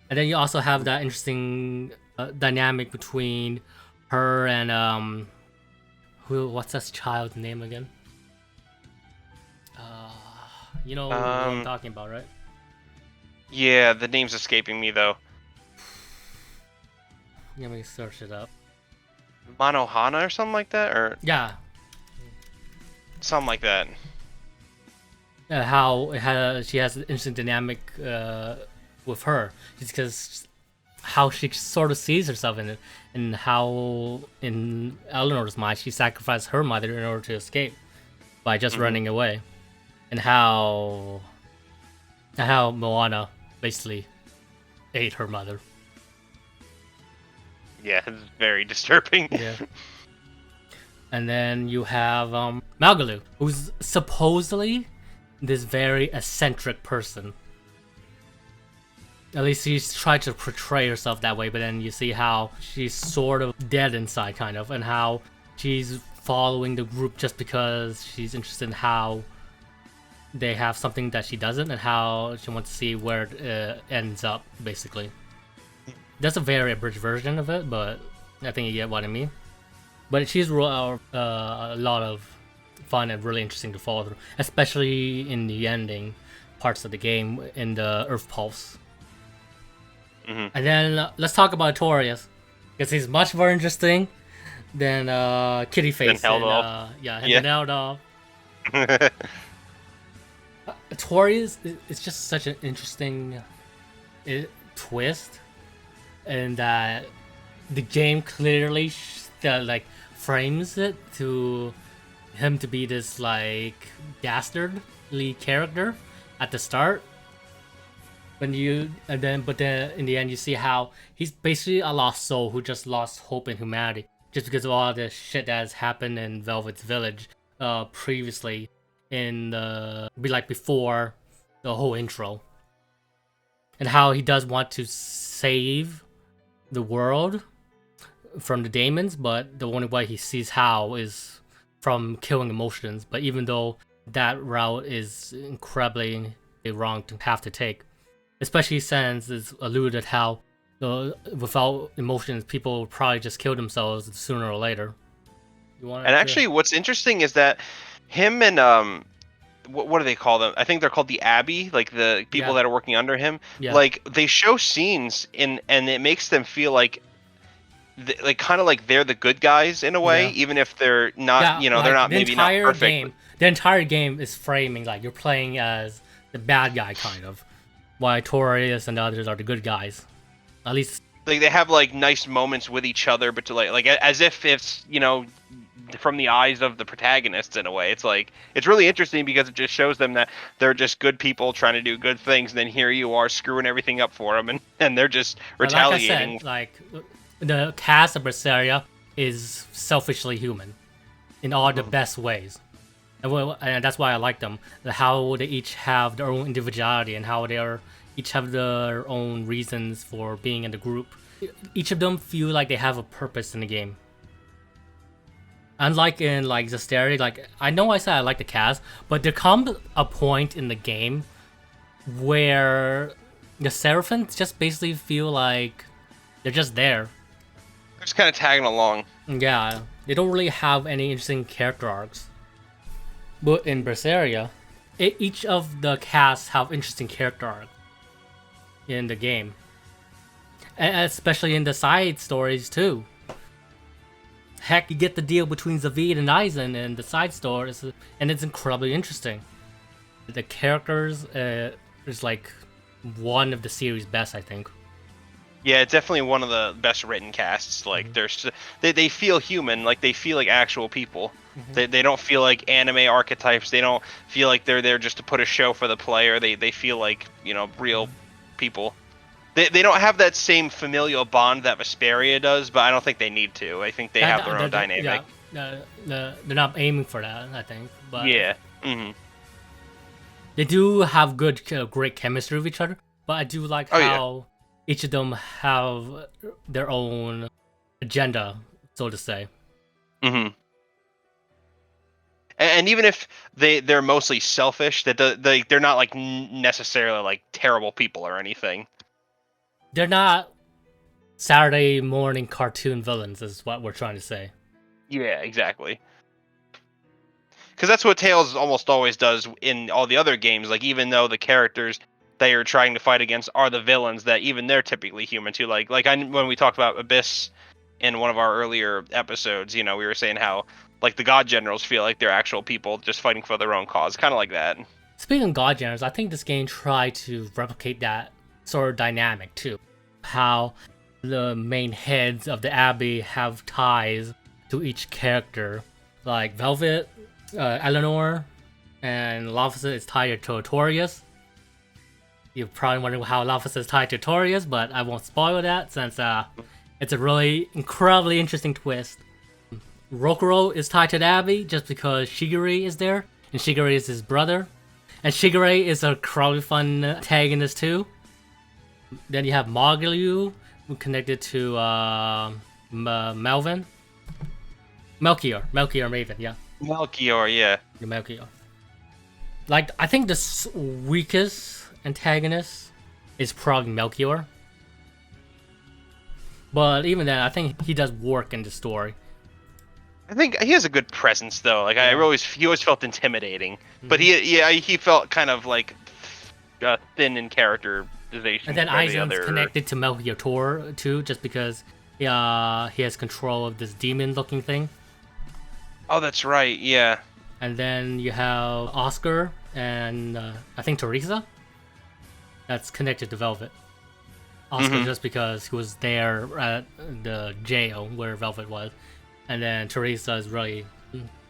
And then you also have that interesting dynamic between her and what's that child's name again? You know what I'm talking about, right? Yeah, the name's escaping me though. Let me search it up. Manohana or something like that, or yeah, something like that. How she has an interesting dynamic with her, just because how she sort of sees herself in it, and how in Eleanor's mind she sacrificed her mother in order to escape by just running away, and how Moana basically ate her mother. Yeah, it's very disturbing. Yeah. And then you have Magalu, who's supposedly this very eccentric person. At least she's tried to portray herself that way, but then you see how she's sort of dead inside, kind of, and how she's following the group just because she's interested in how they have something that she doesn't, and how she wants to see where it ends up, basically. That's a very abridged version of it, but I think you get what I mean. But she's a lot of fun and really interesting to follow through, especially in the ending parts of the game in the Earth Pulse. And then let's talk about Torius, because he's much more interesting than Kitty Face. Than Heldolf. Than Heldolf. Torius is just such an interesting twist, and that the game clearly frames it to him to be this like dastardly character at the start. But then in the end you see how he's basically a lost soul who just lost hope in humanity just because of all the shit that has happened in Velvet's village previously before the whole intro. And how he does want to save the world from the daemons, but the only way he sees how is from killing emotions. But even though that route is incredibly wrong to have to take, especially since it's alluded how without emotions people would probably just kill themselves sooner or later. Actually, what's interesting is that him and what do they call them? I think they're called the Abbey, like the people that are working under him. Yeah. Like they show scenes and it makes them feel like kind of like they're the good guys in a way, even if they're not. They're not maybe not perfect. The entire game is framing like you're playing as the bad guy, kind of, while Torius and the others are the good guys. At least like they have like nice moments with each other, but to like as if it's from the eyes of the protagonists in a way. It's like it's really interesting because it just shows them that they're just good people trying to do good things, and then here you are screwing everything up for them, and they're just retaliating. Like I said, the cast of Berseria is selfishly human in all the best ways, and that's why I like them. How they each have their own individuality and how they each have their own reasons for being in the group. Each of them feel like they have a purpose in the game. Unlike in Zestiria, I know I said I like the cast, but there comes a point in the game where the Seraphins just basically feel like they're just there. They're just kind of tagging along. Yeah, they don't really have any interesting character arcs. But in Berseria, each of the casts have interesting character arcs in the game. And especially in the side stories too. Heck, you get the deal between Zavid and Eisen in the side stories, and it's incredibly interesting. The characters is like one of the series' best, I think. Yeah, it's definitely one of the best written casts. Like they feel human, like they feel like actual people. They don't feel like anime archetypes. They don't feel like they're there just to put a show for the player. They feel like real people. They don't have that same familial bond that Vesperia does, but I don't think they need to. I think they have their own dynamic. Yeah, they're not aiming for that, I think. But yeah. They do have great chemistry with each other, but I do like how each of them have their own agenda, so to say. And even if they're mostly selfish, they're not like necessarily like terrible people or anything. They're not Saturday morning cartoon villains, is what we're trying to say. Yeah, exactly. Because that's what Tales almost always does in all the other games. Like, even though the characters they are trying to fight against are the villains, that even they're typically human too. When we talked about Abyss in one of our earlier episodes, we were saying how like the God Generals feel like they're actual people just fighting for their own cause, kind of like that. Speaking of God Generals, I think this game tried to replicate that sort of dynamic too. How the main heads of the Abbey have ties to each character. Like Velvet, Eleanor, and Lofisa is tied to Torius. You're probably wondering how Lofisa is tied to Torius, but I won't spoil that since it's a really incredibly interesting twist. Rokuro is tied to the Abbey just because Shigure is there, and Shigure is his brother. And Shigure is a incredibly fun antagonist too. Then you have Maglu, who connected to Melvin. Melchior Maven, yeah. Melchior, yeah. Melchior. Like, I think the weakest antagonist is probably Melchior. But even then, I think he does work in the story. I think he has a good presence though. Like he always felt intimidating, but he felt kind of like thin in characterization. And then Aizen's connected to Melchior too, just because he has control of this demon-looking thing. Oh, that's right. Yeah. And then you have Oscar and I think Teresa. That's connected to Velvet. Oscar just because he was there at the jail where Velvet was. And then Teresa is really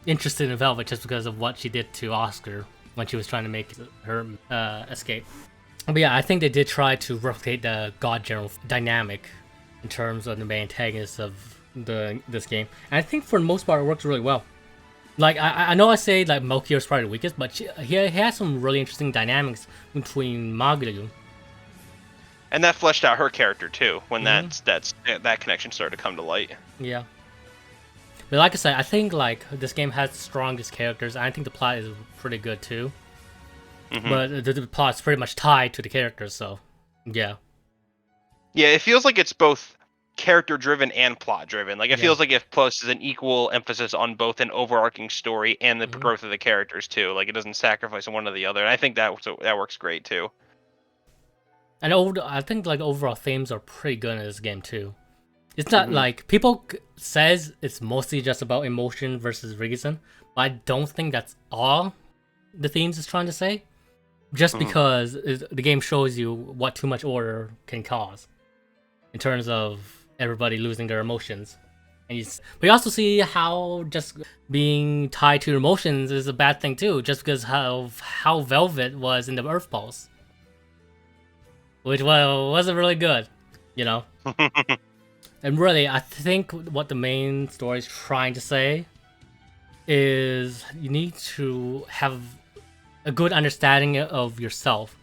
interested in Velvet just because of what she did to Oscar when she was trying to make her escape. But yeah, I think they did try to replicate the God General dynamic in terms of the main antagonists of this game. And I think for the most part it works really well. Like, I know I say like Melchior is probably the weakest, but he has some really interesting dynamics between Maglu. And that fleshed out her character too when that connection started to come to light. Yeah. But like I said, I think like this game has the strongest characters. I think the plot is pretty good too. But the plot's pretty much tied to the characters, so yeah. Yeah, it feels like it's both character driven and plot driven. Like it feels like it places an equal emphasis on both an overarching story and the growth of the characters too. Like it doesn't sacrifice one or the other. And I think that works great too. And I think like overall themes are pretty good in this game too. It's not like people says it's mostly just about emotion versus reason, but I don't think that's all the themes is trying to say. Just because the game shows you what too much order can cause in terms of everybody losing their emotions. And but you also see how just being tied to your emotions is a bad thing too, just because how Velvet was in the Earth Pulse. Which wasn't really good, you know? And really, I think what the main story is trying to say is you need to have a good understanding of yourself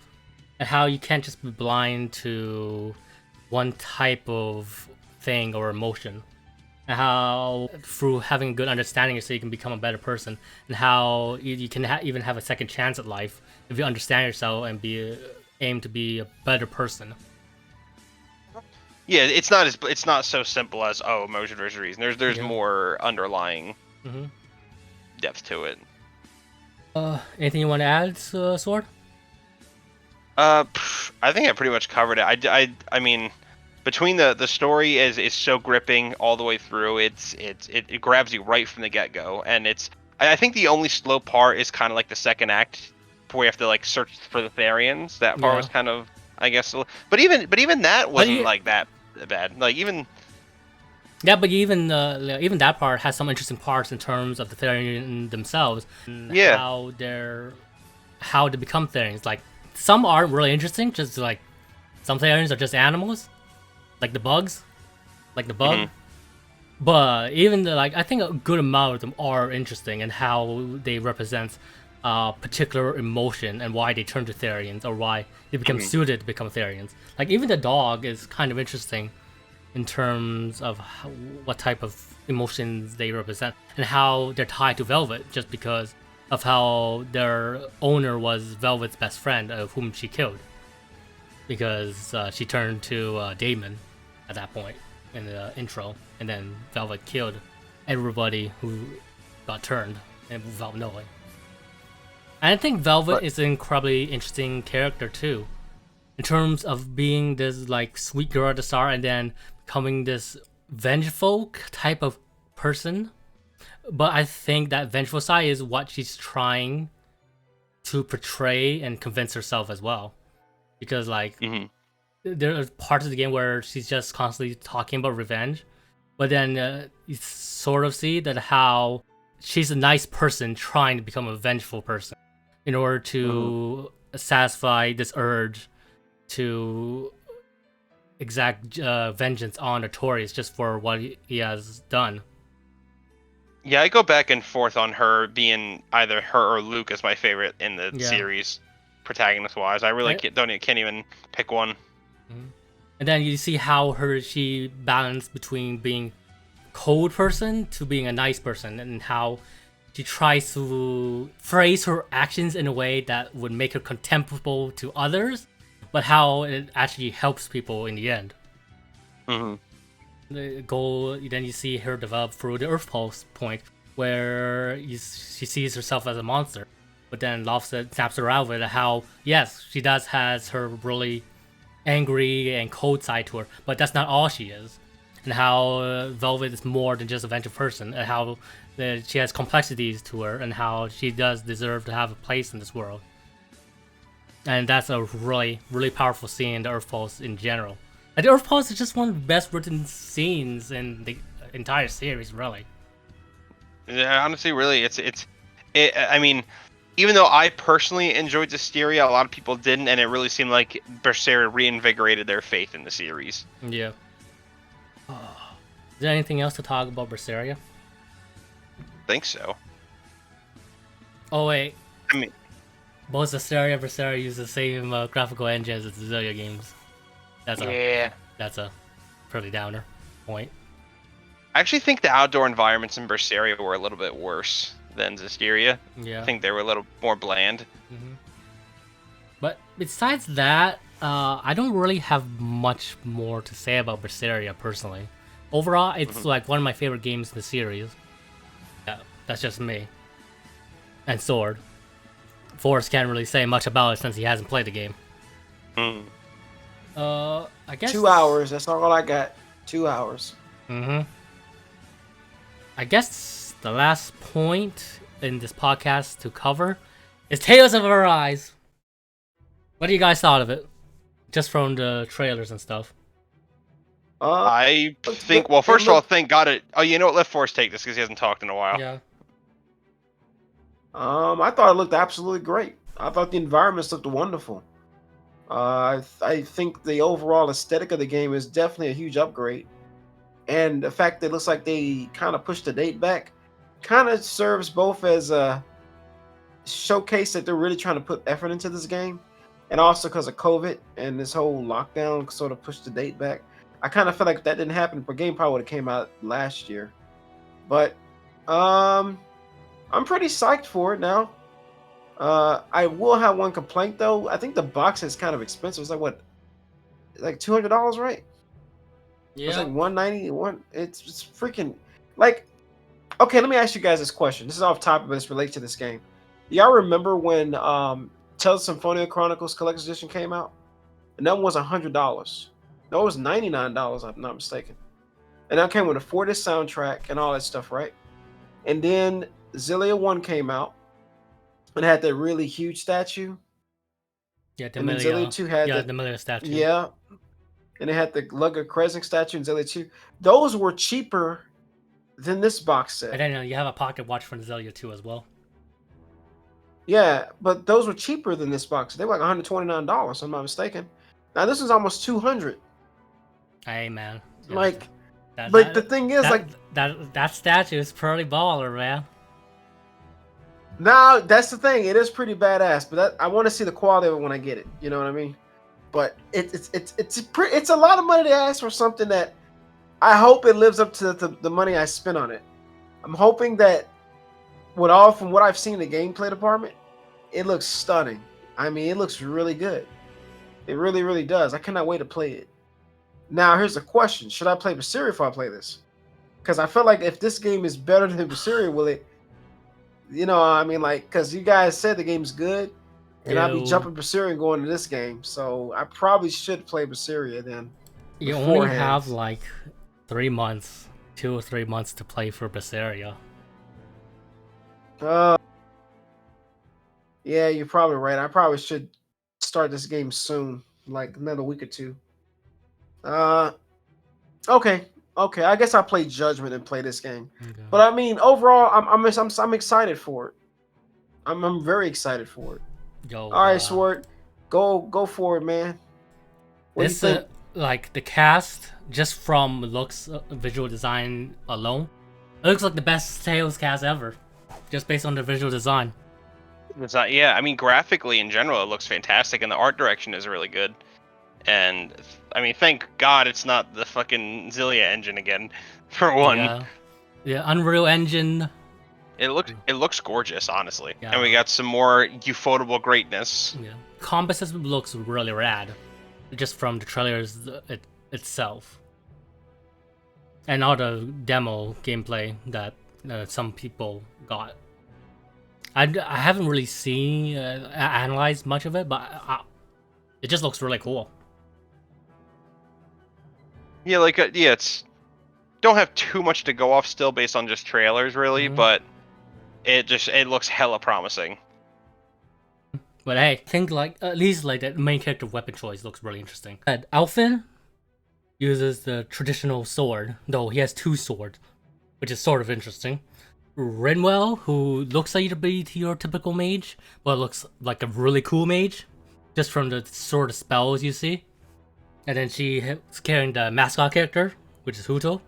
and how you can't just be blind to one type of thing or emotion. And how through having a good understanding so you can become a better person, and how you can even have a second chance at life if you understand yourself and aim to be a better person. Yeah, it's not so simple as emotion versus reason. There's more underlying depth to it. Anything you want to add, Sword? I think I pretty much covered it. I mean, between the story is so gripping all the way through. It grabs you right from the get go, and I think the only slow part is kind of like the second act, where you have to like search for the Therians. That part was kind of, I guess, but even that wasn't like that bad. Like even. Yeah, but even that part has some interesting parts in terms of the Therians themselves. And how they become Therians. Like some aren't really interesting. Just like some Therians are just animals, like the bugs, like the bug. But even I think a good amount of them are interesting and how they represent particular emotion and why they turn to Therians or why they become suited to become Therians. Like even the dog is kind of interesting in terms of what type of emotions they represent and how they're tied to Velvet just because of how their owner was Velvet's best friend of whom she killed because she turned to Damon at that point in the intro, and then Velvet killed everybody who got turned and without knowing. And I think Velvet is an incredibly interesting character too, in terms of being this like sweet girl at the start and then becoming this vengeful type of person. But I think that vengeful side is what she's trying to portray and convince herself as well, because like there are parts of the game where she's just constantly talking about revenge, but then you sort of see that how she's a nice person trying to become a vengeful person in order to satisfy this urge to exact vengeance on Notorious just for what he has done. Yeah, I go back and forth on her being either her or Luke as my favorite in the series, protagonist-wise. I really can't even pick one. And then you see how she balanced between being a cold person to being a nice person, and how she tries to phrase her actions in a way that would make her contemptible to others, but how it actually helps people in the end. The goal, then you see her develop through the Earth Pulse point, where she sees herself as a monster, but then Lofset snaps her out with it, how, yes, she does has her really angry and cold side to her, but that's not all she is. And how Velvet is more than just a vengeful person, and how she has complexities to her, and how she does deserve to have a place in this world. And that's a really, really powerful scene in the Earth Pulse in general. And the Earth Pulse is just one of the best written scenes in the entire series, really. Yeah, honestly, really, I mean, even though I personally enjoyed Zestiria, a lot of people didn't, and it really seemed like Berseria reinvigorated their faith in the series. Yeah. Is there anything else to talk about Berseria? Think so. Oh wait. I mean, both Zestiria and Berseria use the same graphical engine as the Zestiria games. That's a pretty downer point. I actually think the outdoor environments in Berseria were a little bit worse than Zestiria. Yeah. I think they were a little more bland. But besides that, I don't really have much more to say about Berseria personally. Overall, it's like one of my favorite games in the series. Yeah, that's just me. And Sword. Forrest can't really say much about it since he hasn't played the game. I guess 2 hours. That's all I got. 2 hours. I guess the last point in this podcast to cover is Tales of Arise. What do you guys thought of it? Just from the trailers and stuff. I think, well, first of all, thank God it. Oh, you know what? Let Forrest take this because he hasn't talked in a while. Yeah. I thought it looked absolutely great. I thought the environments looked wonderful. I think the overall aesthetic of the game is definitely a huge upgrade. And the fact that it looks like they kind of pushed the date back kind of serves both as a showcase that they're really trying to put effort into this game, and also because of COVID and this whole lockdown sort of pushed the date back. I kind of feel like if that didn't happen, the game probably would have came out last year. But I'm pretty psyched for it now. I will have one complaint though. I think the box is kind of expensive. It's like what, like $200, right? Yeah. It's like $191. It's freaking like. Okay, let me ask you guys this question. This is off topic, but it's related to this game. Do y'all remember when Tales of Symphonia Chronicles Collector's Edition came out? And that one was $100. No, it was $99, if I'm not mistaken. And that came with a 4-disc soundtrack and all that stuff, right? And then Zestiria 1 came out and had that really huge statue. Yeah, the Zestiria 2 had the Melia statue. Yeah. And it had the Lugger Crescent statue in Zestiria 2. Those were cheaper than this box set. And then you have a pocket watch from Zestiria 2 as well. Yeah, but those were cheaper than this box. They were like $129, if I'm not mistaken. Now this is almost $200. Hey man. Yeah, like, but the thing is, that statue is pretty baller, man. Now that's the thing. It is pretty badass, but I want to see the quality of it when I get it. You know what I mean? But it's a lot of money to ask for something that I hope it lives up to the money I spent on it. I'm hoping that from what I've seen in the gameplay department, it looks stunning. I mean, it looks really good. It really, really does. I cannot wait to play it. Now, here's the question. Should I play Berseria if I play this? Because I feel like if this game is better than Berseria, will it... You know, I mean, like, because you guys said the game's good, and I'll be jumping Berseria and going to this game. So I probably should play Berseria then. You only have like 3 months, 2 or 3 months to play for Berseria. Yeah, you're probably right. I probably should start this game soon, like another week or two. Okay, okay. I guess I'll play Judgment and play this game. Okay. But I mean, overall, I'm excited for it. I'm very excited for it. Yo, All right, Sword, go for it, man. What do you this think? like the cast, just from looks, visual design alone, it looks like the best Tales cast ever, just based on the visual design. It's not, yeah, I mean, graphically in general, it looks fantastic, and the art direction is really good. And I mean, thank God it's not the fucking Zillia engine again, for one. Yeah, Unreal Engine. It looks gorgeous, honestly. Yeah. And we got some more ufotable greatness. Yeah, combat system looks really rad, just from the trailers itself, and all the demo gameplay that some people got. I haven't really seen analyzed much of it, but it just looks really cool. Yeah, like yeah, it's don't have too much to go off still based on just trailers, really, but it looks hella promising. But hey, I think like at least like the main character weapon choice looks really interesting. Alfin uses the traditional sword, though he has two swords, which is sort of interesting. Rinwell, who looks like to be your typical mage, but looks like a really cool mage, just from the sort of spells you see. And then she's carrying the mascot character, which is Huto.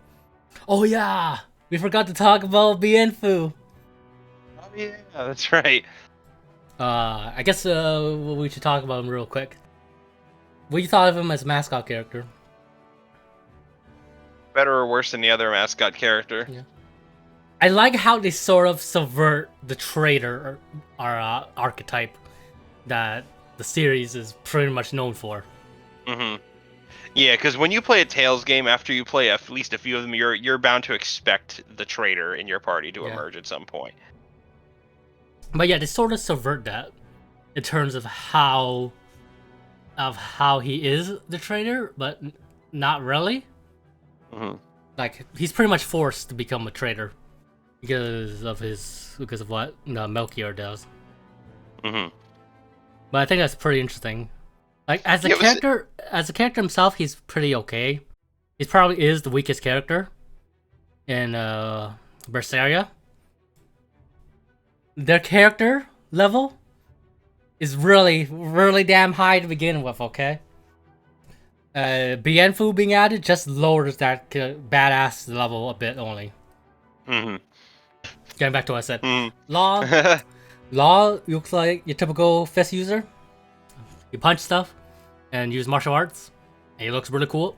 Oh yeah, we forgot to talk about Bienfu. Oh yeah, that's right. I guess we should talk about him real quick. What you thought of him as a mascot character? Better or worse than the other mascot character? Yeah. I like how they sort of subvert the traitor archetype that the series is pretty much known for. Mm-hmm. Yeah, because when you play a Tales game, after you play at least a few of them, you're bound to expect the traitor in your party to emerge at some point. But yeah, they sort of subvert that in terms of how he is the traitor, but not really. Mm-hmm. Like he's pretty much forced to become a traitor because of what Melchior does. Mm-hmm. But I think that's pretty interesting. Like as a character himself, he's pretty okay. He probably is the weakest character in Berseria. Their character level is really, really damn high to begin with, okay? Bienfu being added just lowers that badass level a bit only. Mm-hmm. Getting back to what I said. Mm-hmm. Law looks like your typical fist user. You punch stuff and use martial arts. And he looks really cool.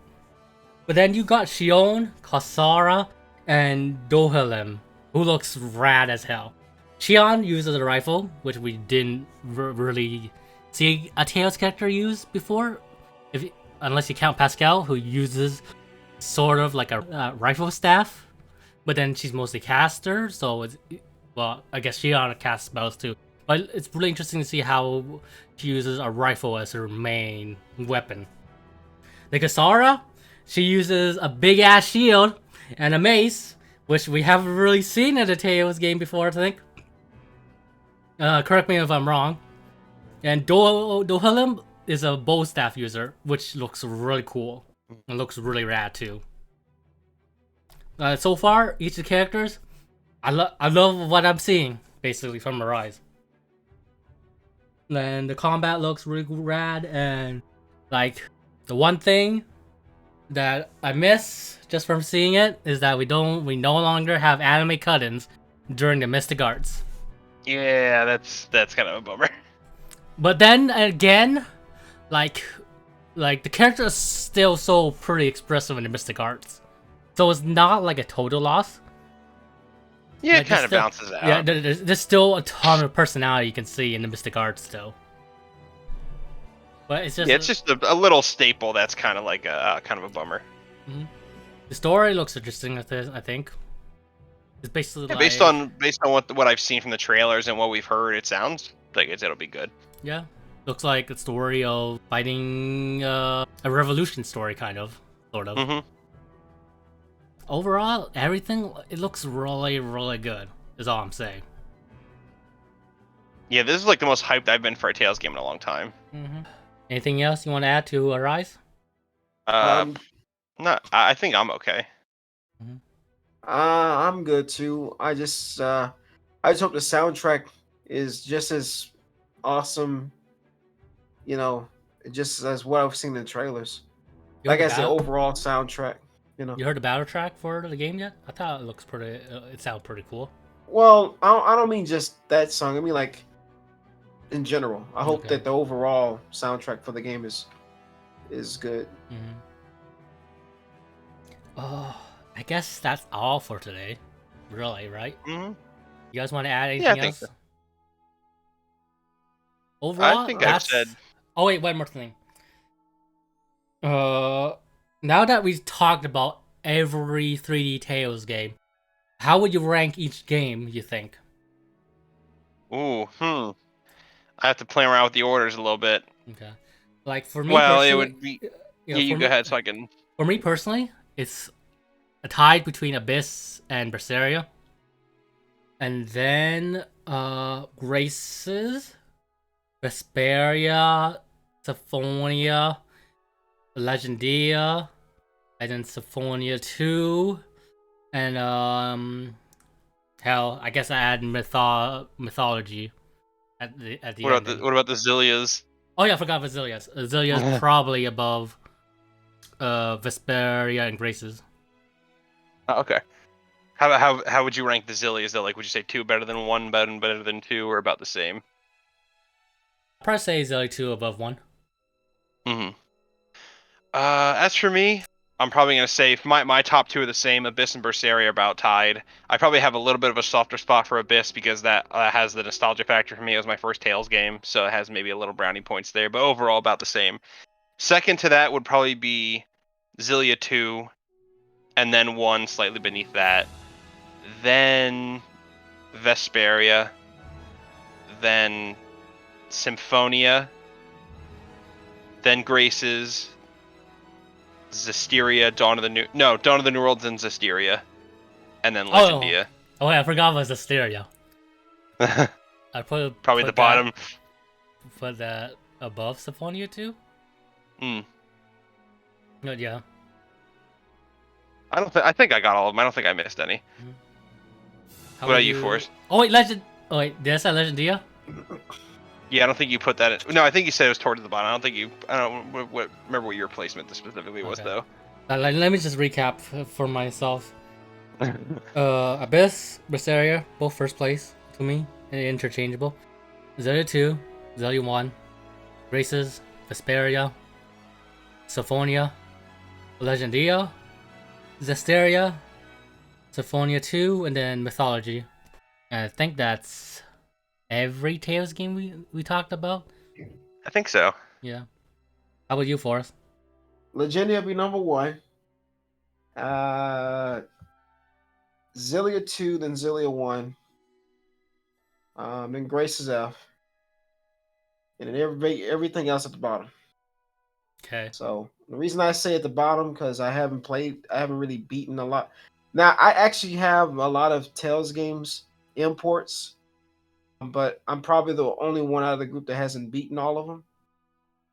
But then you got Shion, Kasara, and Dohalim, who looks rad as hell. Shion uses a rifle, which we didn't really see a Tails character use before, unless you count Pascal, who uses sort of like a rifle staff. But then she's mostly caster, so I guess Shion casts spells too. But it's really interesting to see how she uses a rifle as her main weapon. The Kasara, she uses a big ass shield and a mace, which we haven't really seen in a Tails game before, I think. Correct me if I'm wrong. And Dohalim is a bow staff user, which looks really cool. And looks really rad too. So far, each of the characters, I love what I'm seeing, basically, from Arise. And the combat looks really rad, and like the one thing that I miss just from seeing it is that we no longer have anime cut-ins during the Mystic Arts. Yeah, that's kind of a bummer. But then again, like the character is still so pretty expressive in the Mystic Arts, so it's not like a total loss. Yeah, it kind of bounces out. Yeah, there's still a ton of personality you can see in the Mystic Arts still. But it's just it's just a little staple that's kind of like a kind of a bummer. Mm-hmm. The story looks interesting, I think. It's basically based on what I've seen from the trailers and what we've heard, it sounds like it'll be good. Yeah, looks like a story of fighting a revolution story, kind of, sort of. Mm-hmm. Overall, everything, it looks really, really good, is all I'm saying. Yeah, this is like the most hyped I've been for a Tales game in a long time. Mm-hmm. Anything else you want to add to Arise? Uh, not. I think I'm okay. I'm good too. I just hope the soundtrack is just as awesome, you know, just as what I've seen in the trailers. You heard Like the as the battle? overall soundtrack, You heard the battle track for the game yet? I thought it looks pretty. It sounds pretty cool. Well, I don't mean just that song. I mean like in general. I hope Okay. that the overall soundtrack for the game is good. Mm-hmm. Oh, I guess that's all for today. Really, right? Hmm. You guys want to add Yeah, I anything think else? so. I Overall, think I've said. Oh wait, one more thing. Uh, now that we've talked about every 3D Tales game, how would you rank each game? You think? Ooh, I have to play around with the orders a little bit. Okay. Like for me Well, it personally, would be. you know, Yeah, you go ahead so I can. for me personally, it's a tie between Abyss and Berseria. And then Graces, Vesperia, Symphonia, Legendia, and then Symphonia 2, and hell, I guess I add mythology at the ending. What about the Zillias? Oh yeah, I forgot Vasilias. Vasilia's probably above Vesperia and Graces. Oh, okay. How would you rank the Zillias though? Like, would you say 2 better than 1, better than 2, or about the same? I'd probably say Zelia 2 above 1. Hmm. As for me, I'm probably gonna say my top 2 are the same. Abyss and Berseria are about tied. I probably have a little bit of a softer spot for Abyss because that has the nostalgia factor for me. It was my first Tales game, so it has maybe a little brownie points there. But overall, about the same. Second to that would probably be Zillia 2, and then 1 slightly beneath that. Then Vesperia, then Symphonia, then Graces, Zestiria, Dawn of the New Worlds, and Zestiria, and then Legendia. Oh yeah, I forgot about Zestiria. I Probably the bottom. Put that above Symphonia 2? Hmm. But yeah. I think I got all of them. I don't think I missed any. How What about you, Forrest? Oh wait, Legend. Oh wait, did I say Legendia? Yeah, I don't think you put that in. No, I think you said it was towards the bottom. I don't remember what your placement specifically was, Okay. though. Let me just recap for myself. Abyss, Berseria, both first place to me, and interchangeable. Zelia 2, Zelia 1, Graces, Vesperia, Symphonia, Legendia, Zestiria, Symphonia 2, and then Mythology. And I think that's every Tales game we talked about. I think so. Yeah. How about you, Forrest? Legendia be number 1. Uh, Zillia 2, then Zillia 1. Then Grace's F. And then everything else at the bottom. Okay. So the reason I say at the bottom because I haven't really beaten a lot. Now I actually have a lot of Tales games imports, but I'm probably the only one out of the group that hasn't beaten all of them.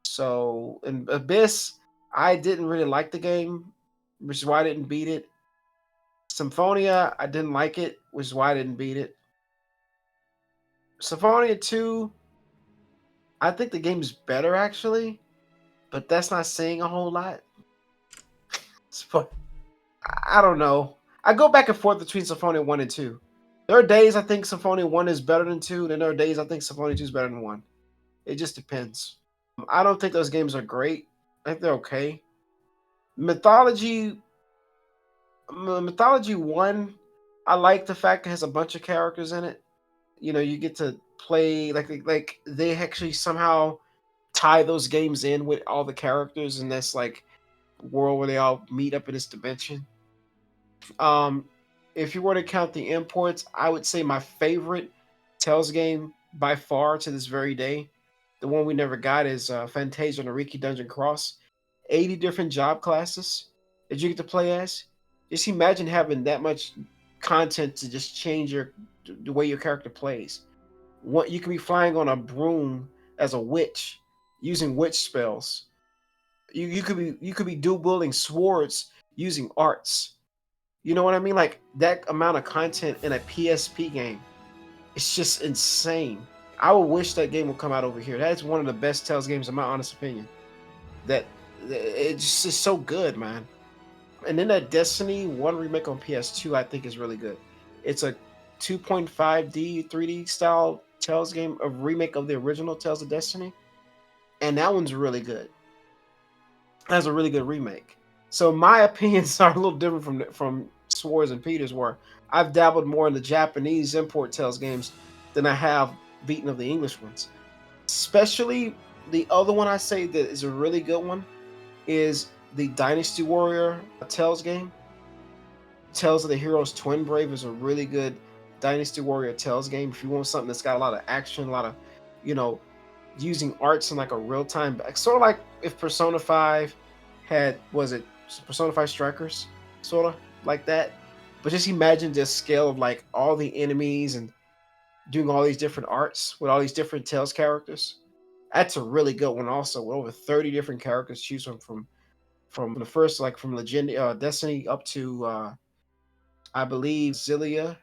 So in Abyss, I didn't really like the game, which is why I didn't beat it. Symphonia, I didn't like it, which is why I didn't beat it. Symphonia 2, I think the game's better actually, but that's not saying a whole lot. I don't know. I go back and forth between Symphonia 1 and 2. There are days I think Symphonia 1 is better than 2, then there are days I think Symphonia 2 is better than 1. It just depends. I don't think those games are great. I think they're okay. Mythology 1, I like the fact it has a bunch of characters in it. You know, you get to play like they actually somehow tie those games in with all the characters in this like world where they all meet up in this dimension. Um, if you were to count the imports, I would say my favorite Tales game by far to this very day, the one we never got, is Fantasia Nariki Dungeon Cross. 80 different job classes that you get to play as. Just imagine having that much content to just change the way your character plays. What you can be flying on a broom as a witch, using witch spells. You could be dual wielding swords using arts. You know what I mean? Like that amount of content in a PSP game, it's just insane. I would wish that game would come out over here. That's one of the best Tales games, in my honest opinion. That it's just is so good, man. And then that Destiny 1 remake on PS2, I think is really good. It's a 2.5D 3D style Tales game, a remake of the original Tales of Destiny, and that one's really good. That's a really good remake. So my opinions are a little different from Swords and Peters, where I've dabbled more in the Japanese import Tales games than I have beaten of the English ones. Especially the other one I say that is a really good one is the Dynasty Warrior Tales game. Tales of the Heroes Twin Brave is a really good Dynasty Warrior Tales game. If you want something that's got a lot of action, a lot of, you know, using arts in like a real time, sort of like if Persona 5 had, was it Persona 5 Strikers? Sort of like that. But just imagine the scale of like all the enemies and doing all these different arts with all these different Tales characters. That's a really good one also, with over 30 different characters to choose from the first, like from Legend Destiny up to I believe Zillia.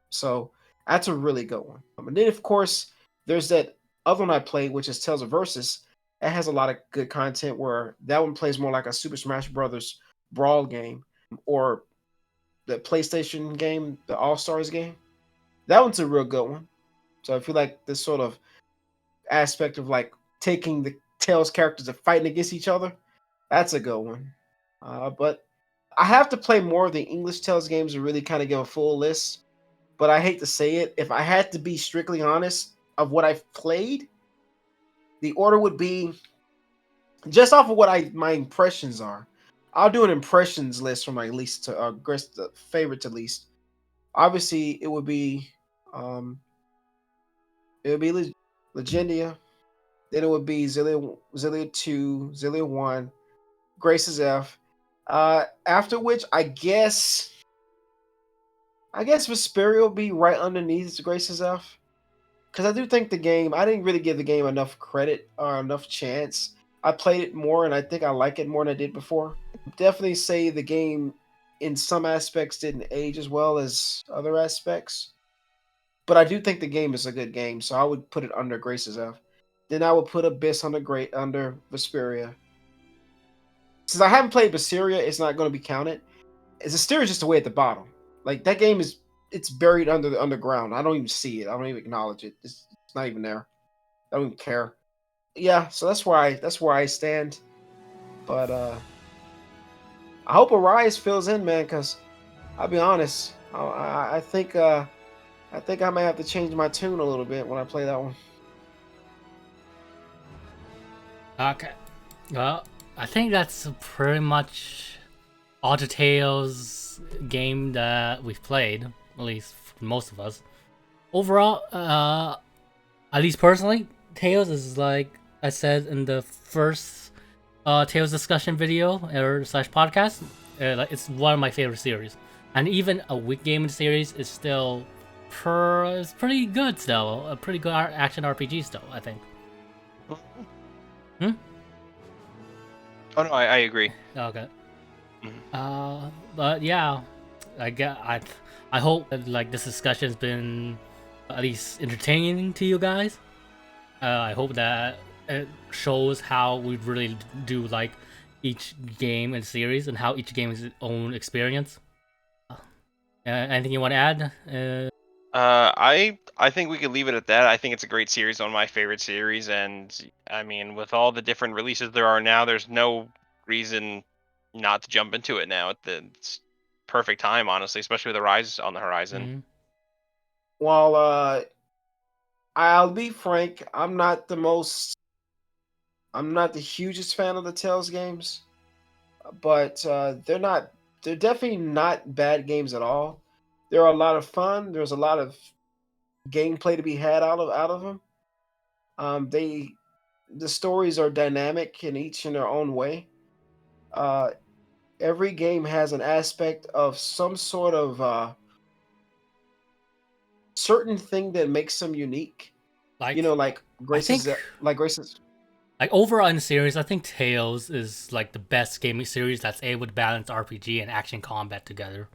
So that's a really good one. And then of course there's that other one I played, which is Tales of Versus. That has a lot of good content where that one plays more like a Super Smash Brothers brawl game, or the PlayStation game, the All Stars game. That one's a real good one. So if you like this sort of aspect of like taking the Tales characters and fighting against each other, that's a good one. But I have to play more of the English Tales games to really kind of give a full list. But I hate to say it, if I had to be strictly honest of what I've played, the order would be just off of what my impressions are. I'll do an impressions list from my least to favorite to least. Obviously, um, it would be Legendia. Then it would be Zillia 2, Zillia 1, Grace's F. After which, I guess Vesperia will be right underneath Grace's F. Because I do think the game, I didn't really give the game enough credit or enough chance. I played it more and I think I like it more than I did before. Definitely say the game in some aspects didn't age as well as other aspects. But I do think the game is a good game, so I would put it under Grace's F. Then I would put Abyss under Vesperia. Since I haven't played Berseria, it's not going to be counted. Zestiria is just way at the bottom. Like that game it's buried under the underground. I don't even see it. I don't even acknowledge it. It's not even there. I don't even care. Yeah, so that's where I stand. But I hope Arise fills in, man. Because I'll be honest, I think I may have to change my tune a little bit when I play that one. Okay. Well, I think that's pretty much all the Tales game that we've played, at least for most of us. Overall, at least personally, Tales is like I said in the first Tales discussion video or slash podcast. Like it's one of my favorite series, and even a weak game in the series is still it's pretty good still. A pretty good action RPG still, I think. Hmm? Oh no, I agree. Okay. Mm-hmm. But yeah, I hope that, like, this discussion's been at least entertaining to you guys. I hope that it shows how we really do like each game and series and how each game is its own experience. Anything you want to add? I think we could leave it at that. I think it's a great series, one of my favorite series, and I mean, with all the different releases there are now, there's no reason not to jump into it now. It's perfect time, honestly, especially with the Rise on the horizon. Mm-hmm. Well, I'll be frank. I'm not the hugest fan of the Tales games, but they're definitely not bad games at all. They're a lot of fun. There's a lot of gameplay to be had out of them. They the stories are dynamic in each in their own way. Uh, every game has an aspect of some sort of certain thing that makes them unique. Like, You know, I think Grace's. Like overall in the series, I think Tales is like the best gaming series that's able to balance RPG and action combat together.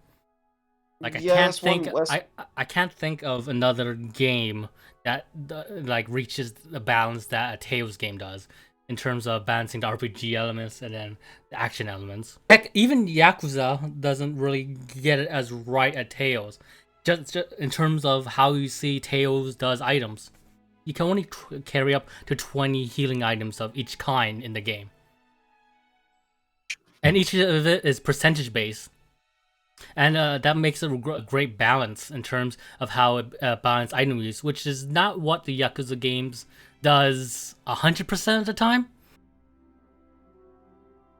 Like Yeah, that's one. That's I can't think of another game that like reaches the balance that a Tales game does in terms of balancing the RPG elements and then the action elements. Heck, even Yakuza doesn't really get it as right at Tales. Just in terms of how you see Tales does items. You can only carry up to 20 healing items of each kind in the game. And each of it is percentage based. And that makes a great balance in terms of how it balances item use, which is not what the Yakuza games does 100% of the time.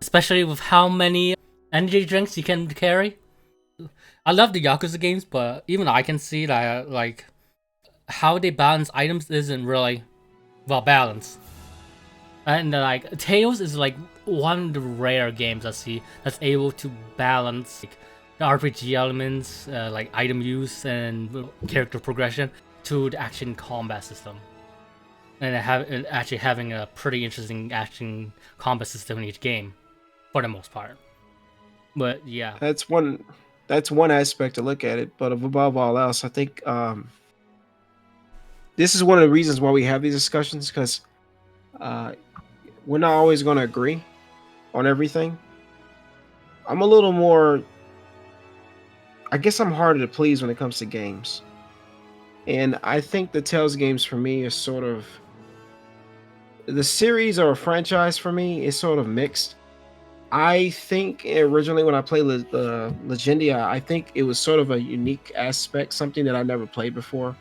Especially with how many energy drinks you can carry. I love the Yakuza games, but even I can see that like how they balance items isn't really well balanced. And like Tales is like one of the rare games I see that's able to balance like, the RPG elements, like item use and character progression, to the action combat system, and actually having a pretty interesting action combat system in each game, for the most part. But yeah, that's one. That's one aspect to look at it. But above all else, I think this is one of the reasons why we have these discussions, because uh, we're not always going to agree on everything. I'm a little more. I guess I'm harder to please when it comes to games, and I think the Tales games for me is sort of the series or a franchise for me is sort of mixed. I think originally when I played Legendia, I think it was sort of a unique aspect, something that I never played before.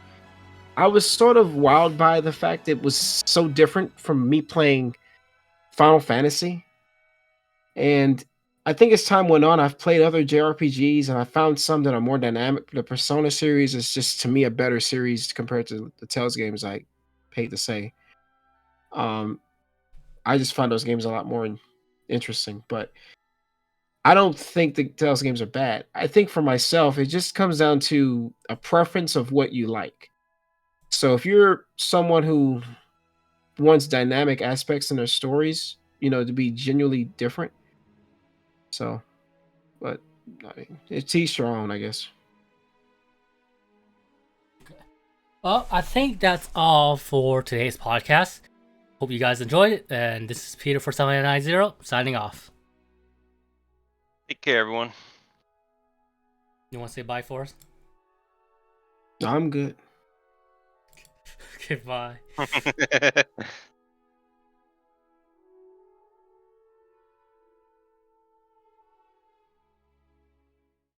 I was sort of wowed by the fact it was so different from me playing Final Fantasy. And I think as time went on, I've played other JRPGs and I found some that are more dynamic. The Persona series is just to me a better series compared to the Tales games. I hate to say, um, I just find those games a lot more interesting. But I don't think the Tales games are bad. I think for myself, it just comes down to a preference of what you like. So if you're someone who wants dynamic aspects in their stories, to be genuinely different. So, but I mean, it's each their own, I guess. well, I think that's all for today's podcast. Hope you guys enjoyed it, and this is Peter for 790 signing off. Take care, everyone. You want to say bye for us? I'm good. Okay, bye.